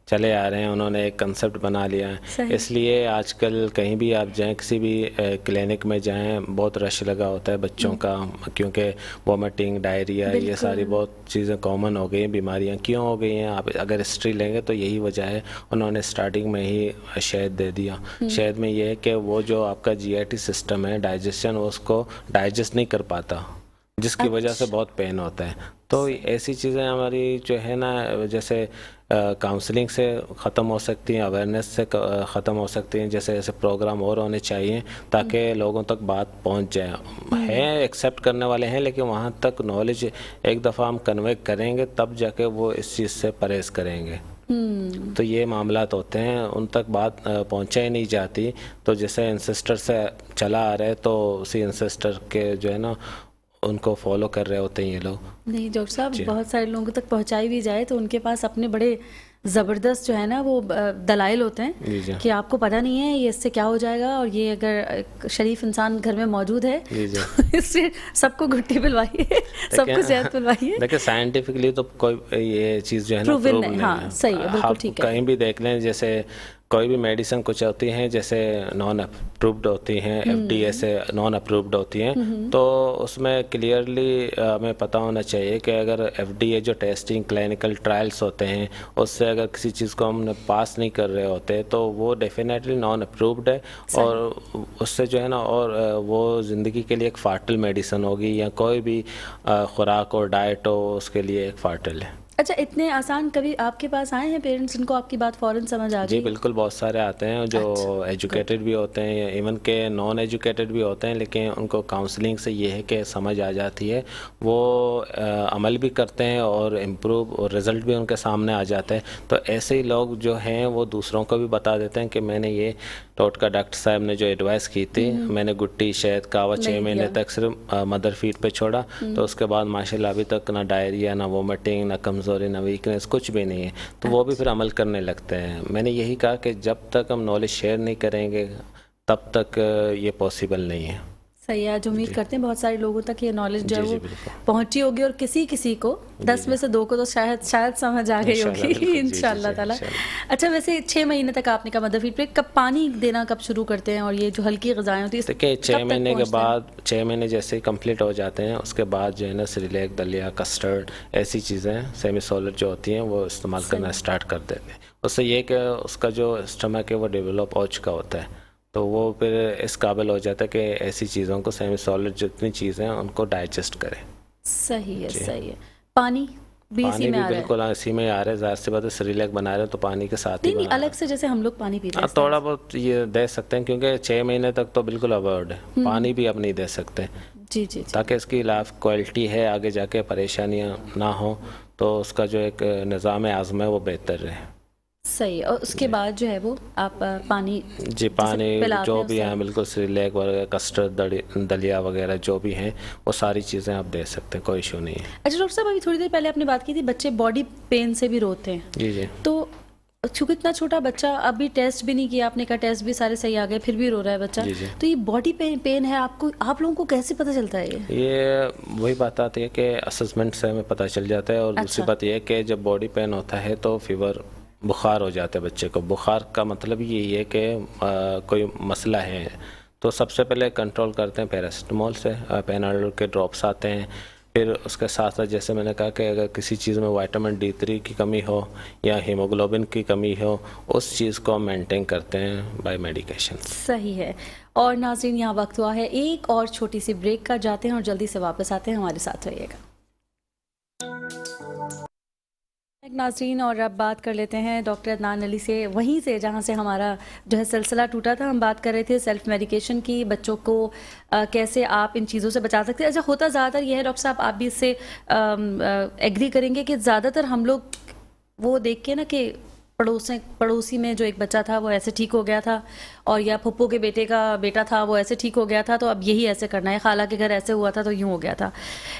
चले आ रहे हैं, उन्होंने एक कंसेप्ट बना लिया है। सही। इसलिए आजकल कहीं भी आप जाएं, किसी भी क्लिनिक में जाएं, बहुत रश लगा होता है बच्चों का, क्योंकि वोमिटिंग, डायरिया, ये सारी बिल्कुल। बहुत चीज़ें कॉमन हो गई हैं। बीमारियां क्यों हो गई हैं, आप अगर हिस्ट्री लेंगे तो यही वजह है। उन्होंने स्टार्टिंग में ही शहद दे दिया। शहद में ये है कि वो जो आपका जीआईटी सिस्टम है, डाइजेशन, उसको डाइजेस्ट नहीं कर पाता, जिसकी वजह से बहुत पेन होता है। तो ऐसी चीज़ें हमारी जो है ना, जैसे काउंसलिंग से ख़त्म हो सकती हैं, अवेयरनेस से ख़त्म हो सकती हैं। जैसे ऐसे प्रोग्राम और होने चाहिए ताकि लोगों तक बात पहुंच जाए। हैं, एक्सेप्ट करने वाले हैं, लेकिन वहां तक नॉलेज एक दफ़ा हम कन्वे करेंगे तब जाके वो इस चीज़ से परहेज़ करेंगे। तो ये मामलात होते हैं, उन तक बात पहुंचा ही नहीं जाती। तो जैसे एंसेस्टर से चला आ रहा है, तो उसी एंसेस्टर के जो है ना, उनको फॉलो कर रहे होते हैं ये लोग। नहीं डॉक्टर साहब, बहुत सारे लोगों तक पहुंचाई भी जाए तो उनके पास अपने बड़े ज़बरदस्त जो है ना वो दलाइल होते जी, जी। हैं कि आपको पता नहीं है ये इससे क्या हो जाएगा, और ये अगर एक शरीफ इंसान घर में मौजूद है जी, जी। तो इससे सबको घुट्टी पिलवाइए, सबको शहद पिलवाइए। देखिए, साइंटिफिकली तो कोई ये चीज़ जो है ना, Proven प्रूव नहीं, नहीं हाँ, है। सही है, बिल्कुल आप ठीक है। कहीं भी देख लें, जैसे कोई भी मेडिसिन कुछ होती हैं, जैसे नॉन अप्रूव्ड होती हैं, एफडीए से नॉन अप्रूव्ड होती हैं, तो उसमें क्लियरली हमें पता होना चाहिए कि अगर एफडीए जो टेस्टिंग क्लिनिकल ट्रायल्स होते हैं, उससे अगर किसी चीज़ को हमने पास नहीं कर रहे होते तो वो डेफिनेटली नॉन अप्रूव्ड है, और उससे जो है ना, और वो ज़िंदगी के लिए एक फाटल मेडिसिन होगी, या कोई भी खुराक और डाइट हो उसके लिए एक फाटल है। अच्छा, इतने आसान कभी आपके पास आए हैं पेरेंट्स जिनको आपकी बात फौरन समझ आ जी गई? बिल्कुल, बहुत सारे आते हैं जो एजुकेटेड भी होते हैं, इवन के नॉन एजुकेटेड भी होते हैं, लेकिन उनको काउंसलिंग से ये है कि समझ आ जाती है, वो अमल भी करते हैं और इम्प्रूव और रिज़ल्ट भी उनके सामने आ जाते हैं। तो ऐसे ही लोग जो हैं वो दूसरों को भी बता देते हैं कि मैंने ये टोटका डॉक्टर साहब ने जो एडवाइस की थी, मैंने गुट्टी, शहद, कावा 6 महीने तक सिर्फ मदर फीड पे छोड़ा, तो उसके बाद माशाल्लाह अभी तक ना डायरिया, ना वोमिटिंग, ना कमज़ोरी, ना वीकनेस, कुछ भी नहीं है। तो वो भी फिर अमल करने लगते हैं। मैंने यही कहा कि जब तक हम नॉलेज शेयर नहीं करेंगे तब तक ये पॉसिबल नहीं है। सही है। आज उम्मीद करते हैं बहुत सारे लोगों तक ये नॉलेज जो है जी, वो बिल्कुल। पहुंची होगी, और किसी को 10 में से 2 को तो शायद समझ आ गई इंशाल्लाह, होगी, बिल्कुल, जी, इंशाल्लाह जी, ताला। इंशाल्लाह। अच्छा, वैसे 6 महीने तक आपने कहा मदर फीड पे, कब पानी देना कब शुरू करते हैं, और ये जो हल्की ग़िज़ाएं होती हैं देखिए, 6 कब तक महीने के पहुंचते हैं? बाद, 6 महीने जैसे ही कंप्लीट हो जाते हैं, उसके बाद जो है ना, सिरिलैक, दलिया, कस्टर्ड, ऐसी चीज़ें सेमी सॉलिड जो होती हैं वो इस्तेमाल करना स्टार्ट कर देते हैं। उससे ये कि उसका जो स्टमक है वो डेवलप हो चुका होता है, तो वो फिर इस काबिल हो जाता है कि ऐसी चीज़ों को, सेमी सॉलिड जितनी चीज़ें हैं उनको डाइजेस्ट करें। सही है, सही है। पानी भी पानी इसी में भी आ रहा है? बिल्कुल इसी में आ रहा है, ज़ाहिर सी बात है, सिरिलैक बना रहे हैं तो पानी के साथ ही नहीं, बना अलग से जैसे हम लोग पानी पीते हाँ, हैं। थोड़ा बहुत ये दे सकते हैं, क्योंकि 6 महीने तक तो बिल्कुल अवॉइड है, पानी भी अब नहीं दे सकते, जी जी जी। ताकि इसकी लाइफ क्वालिटी है, आगे जाके परेशानियां ना हो, तो उसका जो एक निज़ाम आज़म है वो बेहतर रहे। सही है। और उसके बाद जो है वो आप पानी जी, पानी पिलाते जो हैं भी उससे? हैं, बिल्कुल सिरिलैक वगैरह, कस्टर्ड, दलिया वगैरह जो भी हैं, वो सारी चीज़ें आप दे सकते हैं, कोई इशू नहीं है। अच्छा डॉक्टर साहब, अभी थोड़ी देर पहले आपने बात की थी बच्चे बॉडी पेन से भी रोते हैं, जी जी। तो चूंकि इतना छोटा बच्चा, अभी टेस्ट भी नहीं किया आपने, कहा टेस्ट भी सारे सही आ गए, फिर भी रो रहा है बच्चा, जी, जी। तो ये बॉडी पेन है, आप लोगों को कैसे पता चलता है ये? ये वही बात आती है कि असेसमेंट से हमें पता चल जाता है, और दूसरी अच्छा। बात ये है कि जब बॉडी पेन होता है तो फीवर, बुखार हो जाता है बच्चे को। बुखार का मतलब यही है कि कोई मसला है, तो सबसे पहले कंट्रोल करते हैं पैरासिटामोल से, पेनाडोल के ड्रॉप्स आते हैं। फिर उसके साथ साथ जैसे मैंने कहा कि अगर किसी चीज़ में विटामिन D3 की कमी हो या हीमोग्लोबिन की कमी हो, उस चीज़ को हम मेंटेन करते हैं बाय मेडिकेशन। सही है। और नाज़रीन, यहाँ वक्त हुआ है एक और छोटी सी ब्रेक का, जाते हैं और जल्दी से वापस आते हैं, हमारे साथ रहिएगा। नाज़रीन, और अब बात कर लेते हैं डॉक्टर अदनान अली से, वहीं से जहां से हमारा जो है सिलसिला टूटा था। हम बात कर रहे थे सेल्फ मेडिकेशन की, बच्चों को कैसे आप इन चीज़ों से बचा सकते हैं। अच्छा, होता ज़्यादातर ये है डॉक्टर साहब, आप भी इससे एग्री करेंगे कि ज़्यादातर हम लोग वो देख के ना कि पड़ोसी में जो एक बच्चा था वो ऐसे ठीक हो गया था, और या फुप्पो के बेटे का बेटा था वो ऐसे ठीक हो गया था, तो अब यही ऐसे करना है, खाला के घर ऐसे हुआ था तो यूँ हो गया था।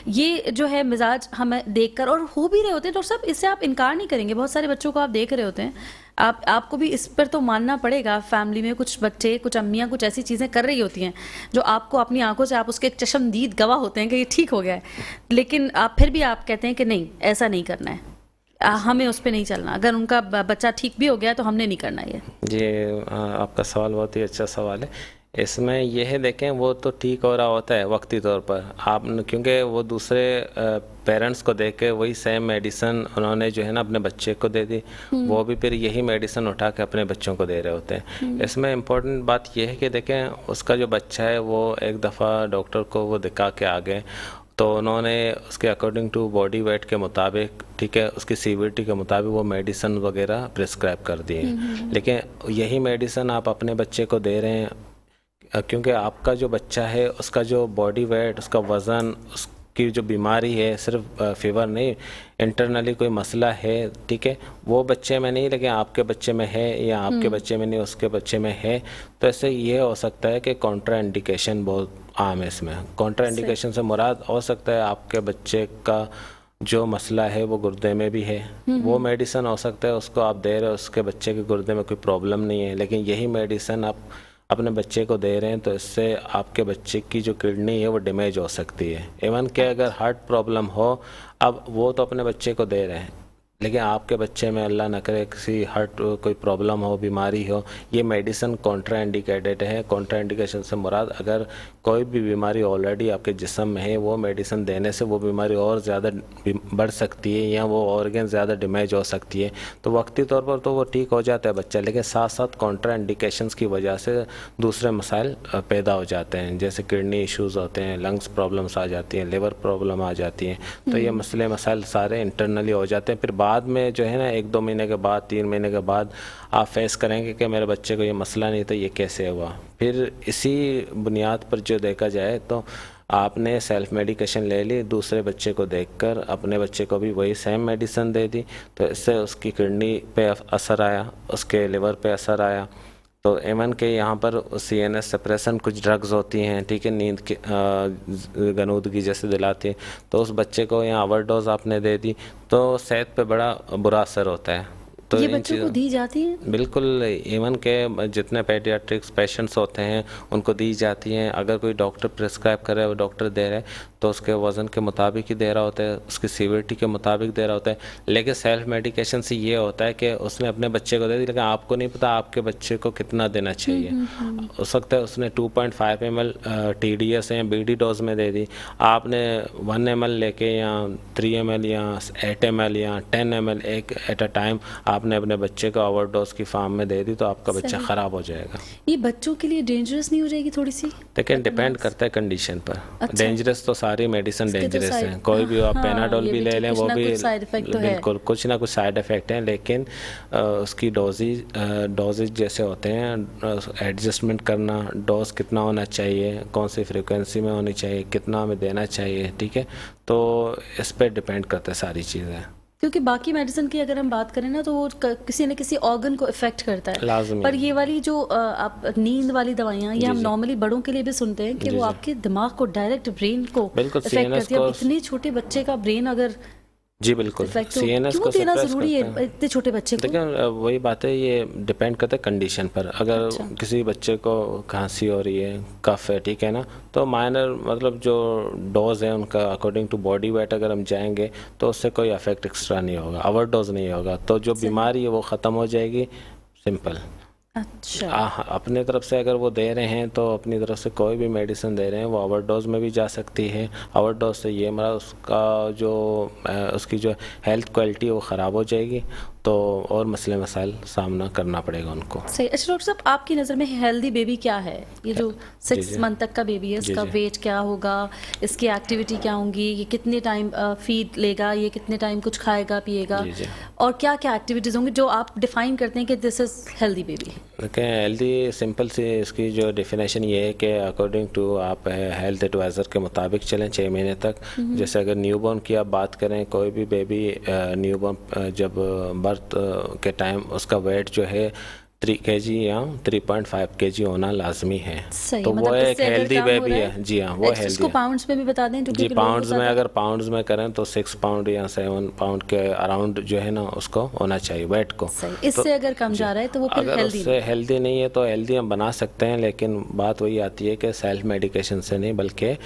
ये जो है मिजाज हमें देखकर, और हो भी रहे होते हैं डॉक्टर साहब, इससे आप इनकार नहीं करेंगे, बहुत सारे बच्चों को आप देख रहे होते हैं, आपको भी इस पर तो मानना पड़ेगा, फैमिली में कुछ बच्चे, कुछ अम्मियाँ कुछ ऐसी चीज़ें कर रही होती हैं जो आपको अपनी आंखों से, आप उसके चश्मदीद गवाह होते हैं कि ये ठीक हो गया है, लेकिन आप फिर भी आप कहते हैं कि नहीं, ऐसा नहीं करना है, हमें उस पर नहीं चलना, अगर उनका बच्चा ठीक भी हो गया तो हमने नहीं करना ये। जी, आपका सवाल बहुत ही अच्छा सवाल है। इसमें यह देखें, वो तो ठीक हो रहा होता है वक्ती तौर पर, आप क्योंकि वो दूसरे पेरेंट्स को देख के वही सेम मेडिसिन उन्होंने जो है ना अपने बच्चे को दे दी, वो भी फिर यही मेडिसिन उठा के अपने बच्चों को दे रहे होते हैं। इसमें इम्पोर्टेंट बात यह है कि देखें, उसका जो बच्चा है वो एक दफ़ा डॉक्टर को वो दिखा के आ गए, तो उन्होंने उसके अकॉर्डिंग टू बॉडी वेट के मुताबिक, ठीक है, उसकी सीवियरिटी के मुताबिक वो मेडिसिन वगैरह प्रिस्क्राइब कर दिए। लेकिन यही मेडिसिन आप अपने बच्चे को दे रहे हैं, क्योंकि आपका जो बच्चा है उसका जो बॉडी वेट, उसका वज़न, उसकी जो बीमारी है, सिर्फ फीवर नहीं, इंटरनली कोई मसला है, ठीक है, वो बच्चे में नहीं लेकिन आपके बच्चे में है, या आपके बच्चे में नहीं उसके बच्चे में है, तो ऐसे ये हो सकता है कि कॉन्ट्रा इंडिकेशन बहुत आम है। इसमें कॉन्ट्रा इंडिकेशन से मुराद हो सकता है आपके बच्चे का जो मसला है वो गुर्दे में भी है, वो मेडिसिन हो सकता है उसको आप दे रहे हो, उसके बच्चे के गुर्दे में कोई प्रॉब्लम नहीं है, लेकिन यही मेडिसिन आप अपने बच्चे को दे रहे हैं तो इससे आपके बच्चे की जो किडनी है वो डैमेज हो सकती है। इवन कि अगर हार्ट प्रॉब्लम हो, अब वो तो अपने बच्चे को दे रहे हैं, लेकिन आपके बच्चे में अल्लाह न करे किसी हार्ट कोई प्रॉब्लम हो, बीमारी हो, ये मेडिसिन कॉन्ट्रा इंडिकेटेड है। कॉन्ट्रा इंडिकेशन से मुराद अगर कोई भी बीमारी ऑलरेडी आपके जिस्म में है, वो मेडिसिन देने से वो बीमारी और ज़्यादा बढ़ सकती है या वो ऑर्गन ज़्यादा डैमेज हो सकती है, तो वक्ती तौर पर तो वो ठीक हो जाता है बच्चा, लेकिन साथ साथ कॉन्ट्रा इंडिकेशंस की वजह से दूसरे मसाइल पैदा हो जाते हैं, जैसे किडनी इश्यूज़ होते हैं, लंग्स प्रॉब्लम्स आ जाती हैं, लिवर प्रॉब्लम आ जाती हैं, तो ये मसले मसाइल सारे इंटरनली हो जाते हैं। फिर बाद में जो है ना 1-2 महीने के बाद, 3 महीने के बाद आप फेस करेंगे कि मेरे बच्चे को ये मसला नहीं था, ये कैसे हुआ। फिर इसी बुनियाद पर जो देखा जाए तो आपने सेल्फ मेडिकेशन ले ली, दूसरे बच्चे को देखकर अपने बच्चे को भी वही सेम मेडिसिन दे दी, तो इससे उसकी किडनी पे असर आया, उसके लिवर पे असर आया। तो इवन के यहाँ पर CNS सप्रेशन कुछ ड्रग्स होती हैं, ठीक है, नींद की गनूदगी जैसे दिलाती है, तो उस बच्चे को यहाँ ओवरडोज आपने दे दी तो सेहत पे बड़ा बुरा असर होता है। तो ये बच्चों को दी जाती है? बिल्कुल, इवन के जितने पेडियाट्रिक्स पेशेंट्स होते हैं उनको दी जाती हैं। अगर कोई डॉक्टर प्रिस्क्राइब करे, वो डॉक्टर दे रहे हैं तो उसके वज़न के मुताबिक ही दे रहा होता है, उसकी सीवियरिटी के मुताबिक दे रहा होता है। लेकिन सेल्फ मेडिकेशन से ये होता है कि उसने अपने बच्चे को दे दी, लेकिन आपको नहीं पता आपके बच्चे को कितना देना चाहिए। हो सकता है उसने 2.5 ml TDS या BD डोज में दे दी, आपने 1 ml लेके या 3 ml या 8 ml या 10 ml एक एट अ टाइम आपने अपने बच्चे को ओवरडोज की फॉर्म में दे दी, तो आपका बच्चा ख़राब हो जाएगा। ये बच्चों के लिए डेंजरस नहीं हो जाएगी थोड़ी सी? लेकिन डिपेंड करता है कंडीशन पर। अच्छा। डेंजरस तो सारी मेडिसिन डेंजरस हैं, कोई भी आप पेनाडोल भी ले लें वो भी बिल्कुल कुछ ना कुछ साइड इफ़ेक्ट हैं, लेकिन उसकी डोजेज जैसे होते हैं, एडजस्टमेंट करना, डोज कितना होना चाहिए, कौन सी फ्रीक्वेंसी में होनी चाहिए, कितना हमें देना चाहिए, ठीक है, तो इस पर डिपेंड करता है सारी चीज़ें। क्योंकि बाकी मेडिसिन की अगर हम बात करें ना तो वो किसी न किसी ऑर्गन को इफेक्ट करता है, लाजमी। पर ये वाली जो आप नींद वाली दवाइयाँ, ये हम नॉर्मली बड़ों के लिए भी सुनते हैं कि वो आपके दिमाग को डायरेक्ट ब्रेन को इफेक्ट करती है। अब इतने छोटे बच्चे का ब्रेन अगर जी बिल्कुल CNS को देना ज़रूरी है इतने छोटे बच्चे को? लेकिन वही बात है, ये डिपेंड करता है कंडीशन पर। अगर किसी बच्चे को खांसी हो रही है, कफ है, ठीक है ना, तो माइनर मतलब जो डोज है उनका अकॉर्डिंग टू बॉडी वेट अगर हम जाएंगे तो उससे कोई इफेक्ट एक्स्ट्रा नहीं होगा, ओवरडोज नहीं होगा, तो जो बीमारी है वो ख़त्म हो जाएगी, सिंपल। अच्छा, अपने तरफ से अगर वो दे रहे हैं तो अपनी तरफ से कोई भी मेडिसिन दे रहे हैं वो ओवरडोज में भी जा सकती है। ओवरडोज से ये मतलब उसका जो उसकी जो हेल्थ क्वालिटी है वो ख़राब हो जाएगी, तो और मसले मसाइल सामना करना पड़ेगा उनको। सही। अच्छा डॉक्टर साहब, आपकी नज़र में हेल्दी बेबी क्या है? ये जो 6 मंथ तक का बेबी है, इसका वेट क्या होगा, इसकी एक्टिविटी क्या होंगी, ये कितने टाइम फीड लेगा, ये कितने टाइम कुछ खाएगा पिएगा, और क्या क्या एक्टिविटीज़ होंगी जो आप डिफाइन करते हैं कि दिस इज़ हेल्दी बेबी? देखिए, हेल्दी सिंपल सी इसकी जो डेफिनेशन ये है कि अकॉर्डिंग टू आप हेल्थ एडवाइज़र के मुताबिक चलें 6 महीने तक। जैसे अगर न्यूबॉर्न की आप बात करें, कोई भी बेबी न्यूबॉर्न जब बर्थ के टाइम उसका वेट जो है 3 kg या 3.5 kg होना लाजमी है। सही, तो मतलब वो एक हेल्दी बेबी है। जी हाँ, वो हेल्दी इसको है। पाउंड्स में भी बता दें जी, पाउंड्स में अगर पाउंड्स में करें तो 6 पाउंड या 7 पाउंड के अराउंड जो है ना उसको होना चाहिए वेट को। इससे अगर कम जा रहा है तो वो फिर अगर उससे हेल्दी नहीं है तो हेल्दी हम बना सकते हैं, लेकिन बात वही आती है कि सेल्फ मेडिकेशन से नहीं, बल्कि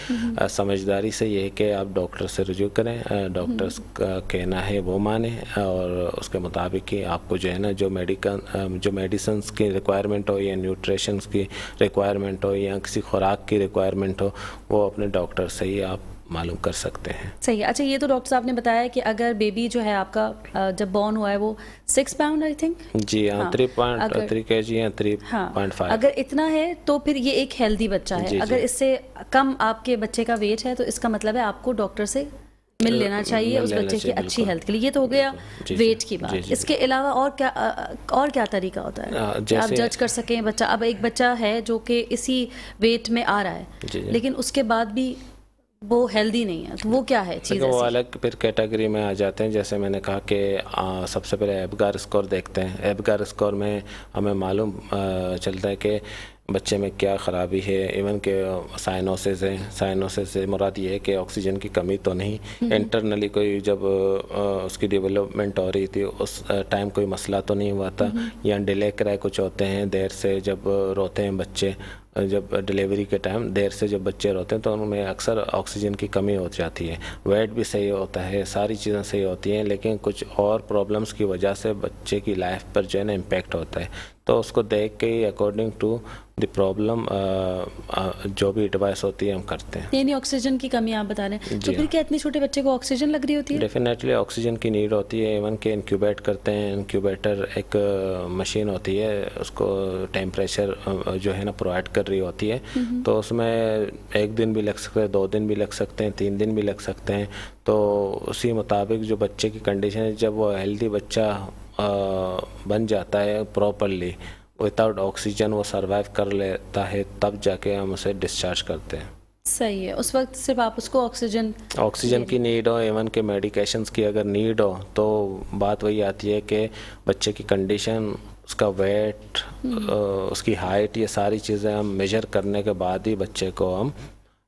समझदारी से ये है कि आप डॉक्टर से रुजू करें, डॉक्टर्स का कहना है वो माने, और उसके मुताबिक ही आपको जो है ना जो मेडिसिन की रिक्वायरमेंट हो या न्यूट्रिशन की रिक्वायरमेंट हो या किसी खुराक की रिक्वायरमेंट हो, वो अपने डॉक्टर से ही आप मालूम कर सकते हैं। सही है। अच्छा, ये तो डॉक्टर साहब ने बताया कि अगर बेबी जो है आपका जब बॉर्न हुआ है वो 6 पाउंड आई थिंक। जी हाँ, 3 kg या 3.5। अगर इतना है तो फिर ये एक हेल्दी बच्चा है। अगर इससे कम आपके बच्चे का वेट है तो इसका मतलब है आपको डॉक्टर से मिल लेना चाहिए उस बच्चे की अच्छी हेल्थ के लिए। ये तो हो गया वेट की बात। इसके अलावा और क्या तरीका होता है आप जज कर सकें बच्चा? अब एक बच्चा है जो कि इसी वेट में आ रहा है लेकिन उसके बाद भी वो हेल्दी नहीं है, तो वो क्या है चीज़? वो अलग फिर कैटेगरी में आ जाते हैं। जैसे मैंने कहा कि सबसे पहले एबगार स्कोर देखते हैं। एबगार स्कोर में हमें मालूम चलता है कि बच्चे में क्या ख़राबी है। इवन के साइनोसिस है। साइनोसिस से मुराद ये है कि ऑक्सीजन की कमी तो नहीं, इंटरनली कोई जब उसकी डेवलपमेंट हो रही थी उस टाइम कोई मसला तो नहीं हुआ था, या डिले क्रैक कुछ होते हैं, देर से जब रोते हैं बच्चे, जब डिलीवरी के टाइम देर से जब बच्चे रोते हैं तो उनमें अक्सर ऑक्सीजन की कमी हो जाती है। वेट भी सही होता है, सारी चीज़ें सही होती हैं, लेकिन कुछ और प्रॉब्लम्स की वजह से बच्चे की लाइफ पर जो है ना इम्पेक्ट होता है। तो उसको देख के ही अकॉर्डिंग टू द प्रॉब्लम जो भी एडवाइस होती है हम करते हैं। यानी ऑक्सीजन की कमी आप बता रहे हैं, तो फिर क्या इतने छोटे बच्चे को ऑक्सीजन लग रही होती है? डेफिनेटली ऑक्सीजन की नीड होती है। इवन के इंक्यूबेट करते हैं, इंक्यूबेटर एक मशीन होती है, उसको टेम्परेचर जो है ना प्रोवाइड कर रही होती है, तो उसमें 1 दिन भी लग सकते हैं, 2 दिन भी लग सकते हैं, 3 दिन भी लग सकते हैं। तो उसी मुताबिक जो बच्चे की कंडीशन है, जब वो हेल्दी बच्चा बन जाता है प्रॉपरली विदाउट ऑक्सीजन, वो सरवाइव कर लेता है, तब जाके हम उसे डिस्चार्ज करते हैं। सही है। उस वक्त सिर्फ आप उसको ऑक्सीजन की नीड हो, इवन के मेडिकेशंस की अगर नीड हो, तो बात वही आती है कि बच्चे की कंडीशन, उसका वेट, उसकी हाइट, ये सारी चीज़ें हम मेजर करने के बाद ही बच्चे को हम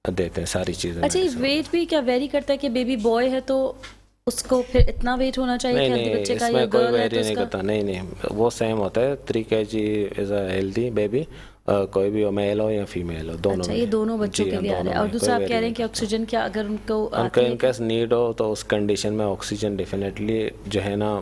देते हैं सारी चीज़ें। अच्छा, ये वेट भी क्या वेरी करता है कि बेबी बॉय है तो उसको फिर इतना वेट होना चाहिए नहीं, बच्चे का, इसमें या कोई गर्ल है वेरी तो नहीं करता। नहीं, वो सेम होता है। 3 kg is a healthy baby, कोई भी मेल हो या फीमेल हो, दोनों। अच्छा, ये दोनों बच्चों के लिए आ रहा है। और दूसरा आप कह रहे हैं कि ऑक्सीजन क्या अगर उनको इनकेस नीड हो तो उस कंडीशन में ऑक्सीजन डेफिनेटली जो है ना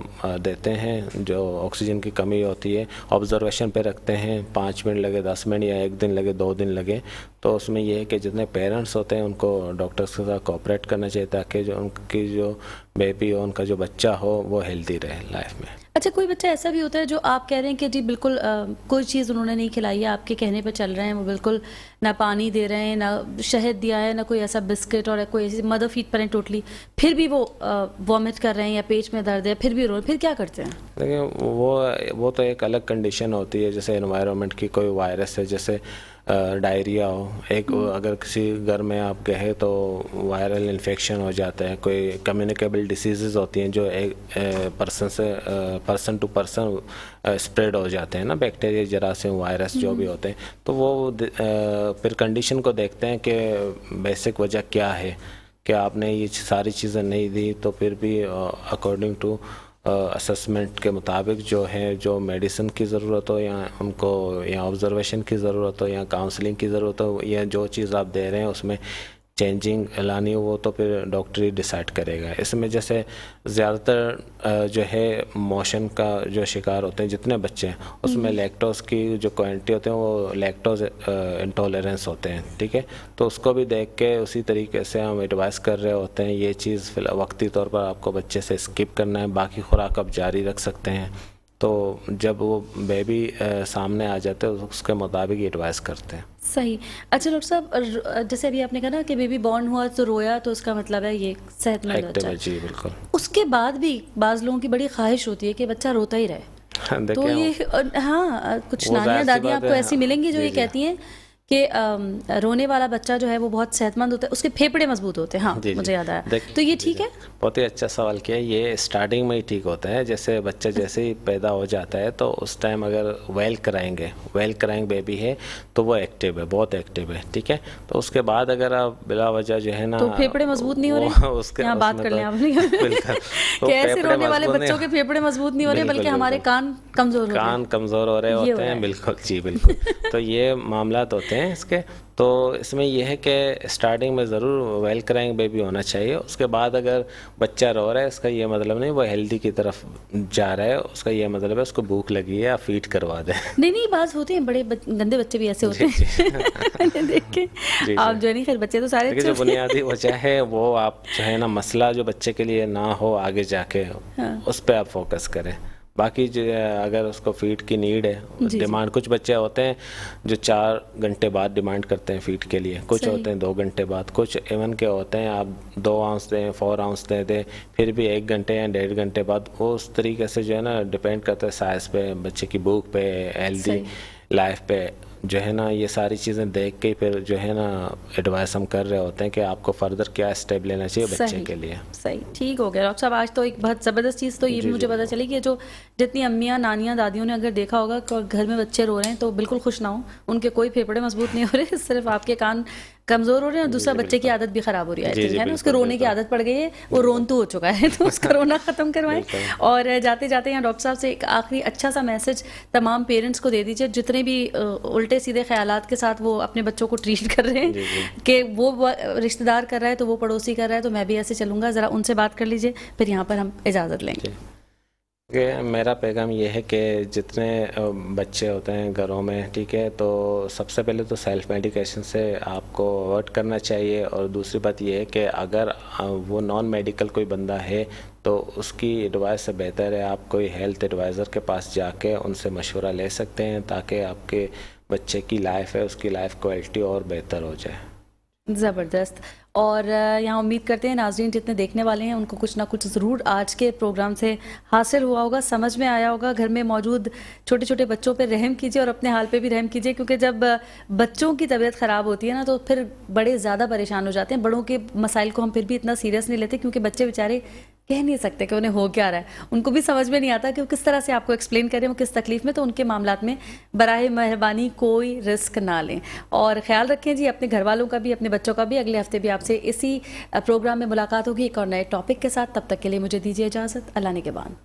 देते हैं। जो ऑक्सीजन की कमी होती है ऑब्जर्वेशन पे रखते हैं, 5 मिनट लगे, 10 मिनट या 1 दिन लगे, 2 दिन लगे, तो उसमें यह है कि जितने पेरेंट्स होते हैं उनको डॉक्टर्स के साथ कोऑपरेट करना चाहिए, ताकि जो उनकी जो बेबी हो, उनका जो बच्चा हो, वो हेल्दी रहे लाइफ में। अच्छा, कोई बच्चा ऐसा भी होता है जो आप कह रहे हैं कि जी बिल्कुल कोई चीज़ उन्होंने नहीं खिलाई है, आपके कहने पे चल रहे हैं, वो बिल्कुल ना पानी दे रहे हैं, ना शहद दिया है, ना कोई ऐसा बिस्किट और कोई ऐसी मदर फीड पर है टोटली, फिर भी वो वॉमिट कर रहे हैं या पेट में दर्द है, फिर भी रो, फिर क्या करते हैं? देखिए, वो तो एक अलग कंडीशन होती है। जैसे एनवायरनमेंट की कोई वायरस है, जैसे डायरिया हो, एक अगर किसी घर में आप गए तो वायरल इन्फेक्शन हो जाता है, कोई कम्युनिकेबल डिसीज़ होती हैं जो एक पर्सन टू पर्सन स्प्रेड हो जाते हैं ना, बैक्टीरिया, जरासीम, वायरस जो भी होते हैं, तो वो फिर कंडीशन को देखते हैं कि बेसिक वजह क्या है, कि आपने ये सारी चीज़ें नहीं दी, तो फिर भी अकॉर्डिंग टू असेसमेंट के मुताबिक जो है, जो मेडिसिन की ज़रूरत हो, या उनको या ऑब्जर्वेशन की ज़रूरत हो, या काउंसलिंग की ज़रूरत हो, या जो चीज़ आप दे रहे हैं उसमें चेंजिंग लानी हो वो तो फिर डॉक्टर ही डिसाइड करेगा। इसमें जैसे ज़्यादातर जो है मोशन का जो शिकार होते हैं जितने बच्चे हैं उसमें लैक्टोज की जो क्वांटिटी होते हैं वो लैक्टोज इंटॉलरेंस होते हैं, ठीक है। तो उसको भी देख के उसी तरीके से हम एडवाइस कर रहे होते हैं ये चीज़ फिलहाल वक्ती तौर पर आपको बच्चे से स्किप करना है, बाकी खुराक आप जारी रख सकते हैं। तो जब वो बेबी सामने आ जाते हैं उसके मुताबिक एडवाइस करते हैं। सही। अच्छा डॉक्टर साहब, जैसे अभी आपने कहा ना कि बेबी बॉर्न हुआ तो रोया तो उसका मतलब है ये सेहतमंद बच्चा है। जी बिल्कुल। उसके बाद भी बाज़ लोगों की बड़ी ख्वाहिश होती है कि बच्चा रोता ही रहे। तो ये हाँ, कुछ नानियाँ दादियाँ आपको ऐसी मिलेंगी जो ये कहती हैं कि रोने वाला बच्चा जो है वो बहुत सेहतमंद होता है, उसके फेफड़े मजबूत होते हैं। हाँ मुझे याद आया। तो ये ठीक है? बहुत ही अच्छा सवाल किया। ये स्टार्टिंग में ही ठीक होता है। जैसे बच्चा जैसे ही पैदा हो जाता है तो उस टाइम अगर वेल कराएंग बेबी है तो वो एक्टिव है, बहुत एक्टिव है, ठीक है। तो उसके बाद अगर आप बिला वजह जो है ना तो फेफड़े मजबूत नहीं हो रहे, उसके यहाँ बात कर लें आप कैसे रोने वाले बच्चों के फेफड़े मजबूत नहीं हो रहे बल्कि हमारे कान कमजोर हो रहे होते हैं। बिल्कुल जी बिल्कुल। तो ये मामला होते हैं इसके। तो इसमें यह है कि स्टार्टिंग में ज़रूर वेल कराइंग बेबी होना चाहिए। उसके बाद अगर बच्चा रो रहा है इसका ये मतलब नहीं वो हेल्दी की तरफ जा रहा है, उसका ये मतलब है उसको भूख लगी है, आप फीड करवा दें। नहीं बात होती है, बड़े गंदे बच्चे भी ऐसे होते हैं। देख के आप जो नहीं, खैर बच्चे तो सारे जो बुनियादी वजह है वो आप जो है ना मसला जो बच्चे के लिए ना हो आगे जाके उस पर आप फोकस करें। बाकी जो अगर उसको फीड की नीड है, डिमांड, कुछ बच्चे होते हैं जो 4 घंटे बाद डिमांड करते हैं फीड के लिए, कुछ होते हैं 2 घंटे बाद, कुछ इवन के होते हैं आप 2 आउंस दें 4 आउंस दे दें फिर भी 1 घंटे या 1.5 घंटे बाद। वो उस तरीके से जो है ना डिपेंड करता है साइज़ पे, बच्चे की भूख पे, हेल्दी लाइफ पे जो है ना। ये सारी चीज़ें देख के फिर जो है ना एडवाइस हम कर रहे होते हैं कि आपको फर्दर क्या स्टेप लेना चाहिए बच्चे के लिए। सही, ठीक हो गया डॉक्टर साहब। आज तो एक बहुत ज़बरदस्त चीज़ तो ये भी मुझे पता चली कि जो जितनी अम्मियाँ नानियाँ दादियों ने अगर देखा होगा कि घर में बच्चे रो रहे हैं तो बिल्कुल खुश ना हो, उनके कोई फेफड़े मजबूत नहीं हो रहे, सिर्फ आपके कान कमज़ोर हो रहे हैं और दूसरा बच्चे की आदत भी ख़राब हो रही है ना, उसके रोने की आदत पड़ गई है, वो रोंतू हो चुका है, तो उसका रोना ख़त्म करवाएं। और जाते जाते यहाँ डॉक्टर साहब से एक आखिरी अच्छा सा मैसेज तमाम पेरेंट्स को दे दीजिए जितने भी उल्टे सीधे ख्यालात के साथ वो अपने बच्चों को ट्रीट कर रहे हैं कि वो रिश्तेदार कर रहा है तो वो पड़ोसी कर रहा है तो मैं भी ऐसे चलूँगा। ज़रा उनसे बात कर लीजिए, फिर यहाँ पर हम इजाज़त लेंगे। मेरा पैगाम ये है कि जितने बच्चे होते हैं घरों में, ठीक है, तो सबसे पहले तो सेल्फ मेडिकेशन से आपको अवॉइड करना चाहिए। और दूसरी बात ये है कि अगर वो नॉन मेडिकल कोई बंदा है तो उसकी एडवाइस से बेहतर है आप कोई हेल्थ एडवाइज़र के पास जाके उनसे मशवरा ले सकते हैं ताकि आपके बच्चे की लाइफ है उसकी लाइफ क्वालिटी और बेहतर हो जाए। ज़बरदस्त। और यहाँ उम्मीद करते हैं नाज़रीन जितने देखने वाले हैं उनको कुछ ना कुछ ज़रूर आज के प्रोग्राम से हासिल हुआ होगा, समझ में आया होगा। घर में मौजूद छोटे छोटे बच्चों पे रहम कीजिए और अपने हाल पे भी रहम कीजिए, क्योंकि जब बच्चों की तबीयत ख़राब होती है ना तो फिर बड़े ज़्यादा परेशान हो जाते हैं। बड़ों के मसाइल को हम फिर भी इतना सीरियस नहीं लेते क्योंकि बच्चे बेचारे कह नहीं सकते कि उन्हें हो क्या रहा है, उनको भी समझ में नहीं आता कि वो किस तरह से आपको एक्सप्लेन करें वो किस तकलीफ़ में। तो उनके मामलात में बराए मेहरबानी कोई रिस्क ना लें और ख्याल रखें जी अपने घर वालों का भी अपने बच्चों का भी। अगले हफ्ते भी आपसे इसी प्रोग्राम में मुलाकात होगी एक और नए टॉपिक के साथ। तब तक के लिए मुझे दीजिए इजाज़त। अल्लाह ने के बाद।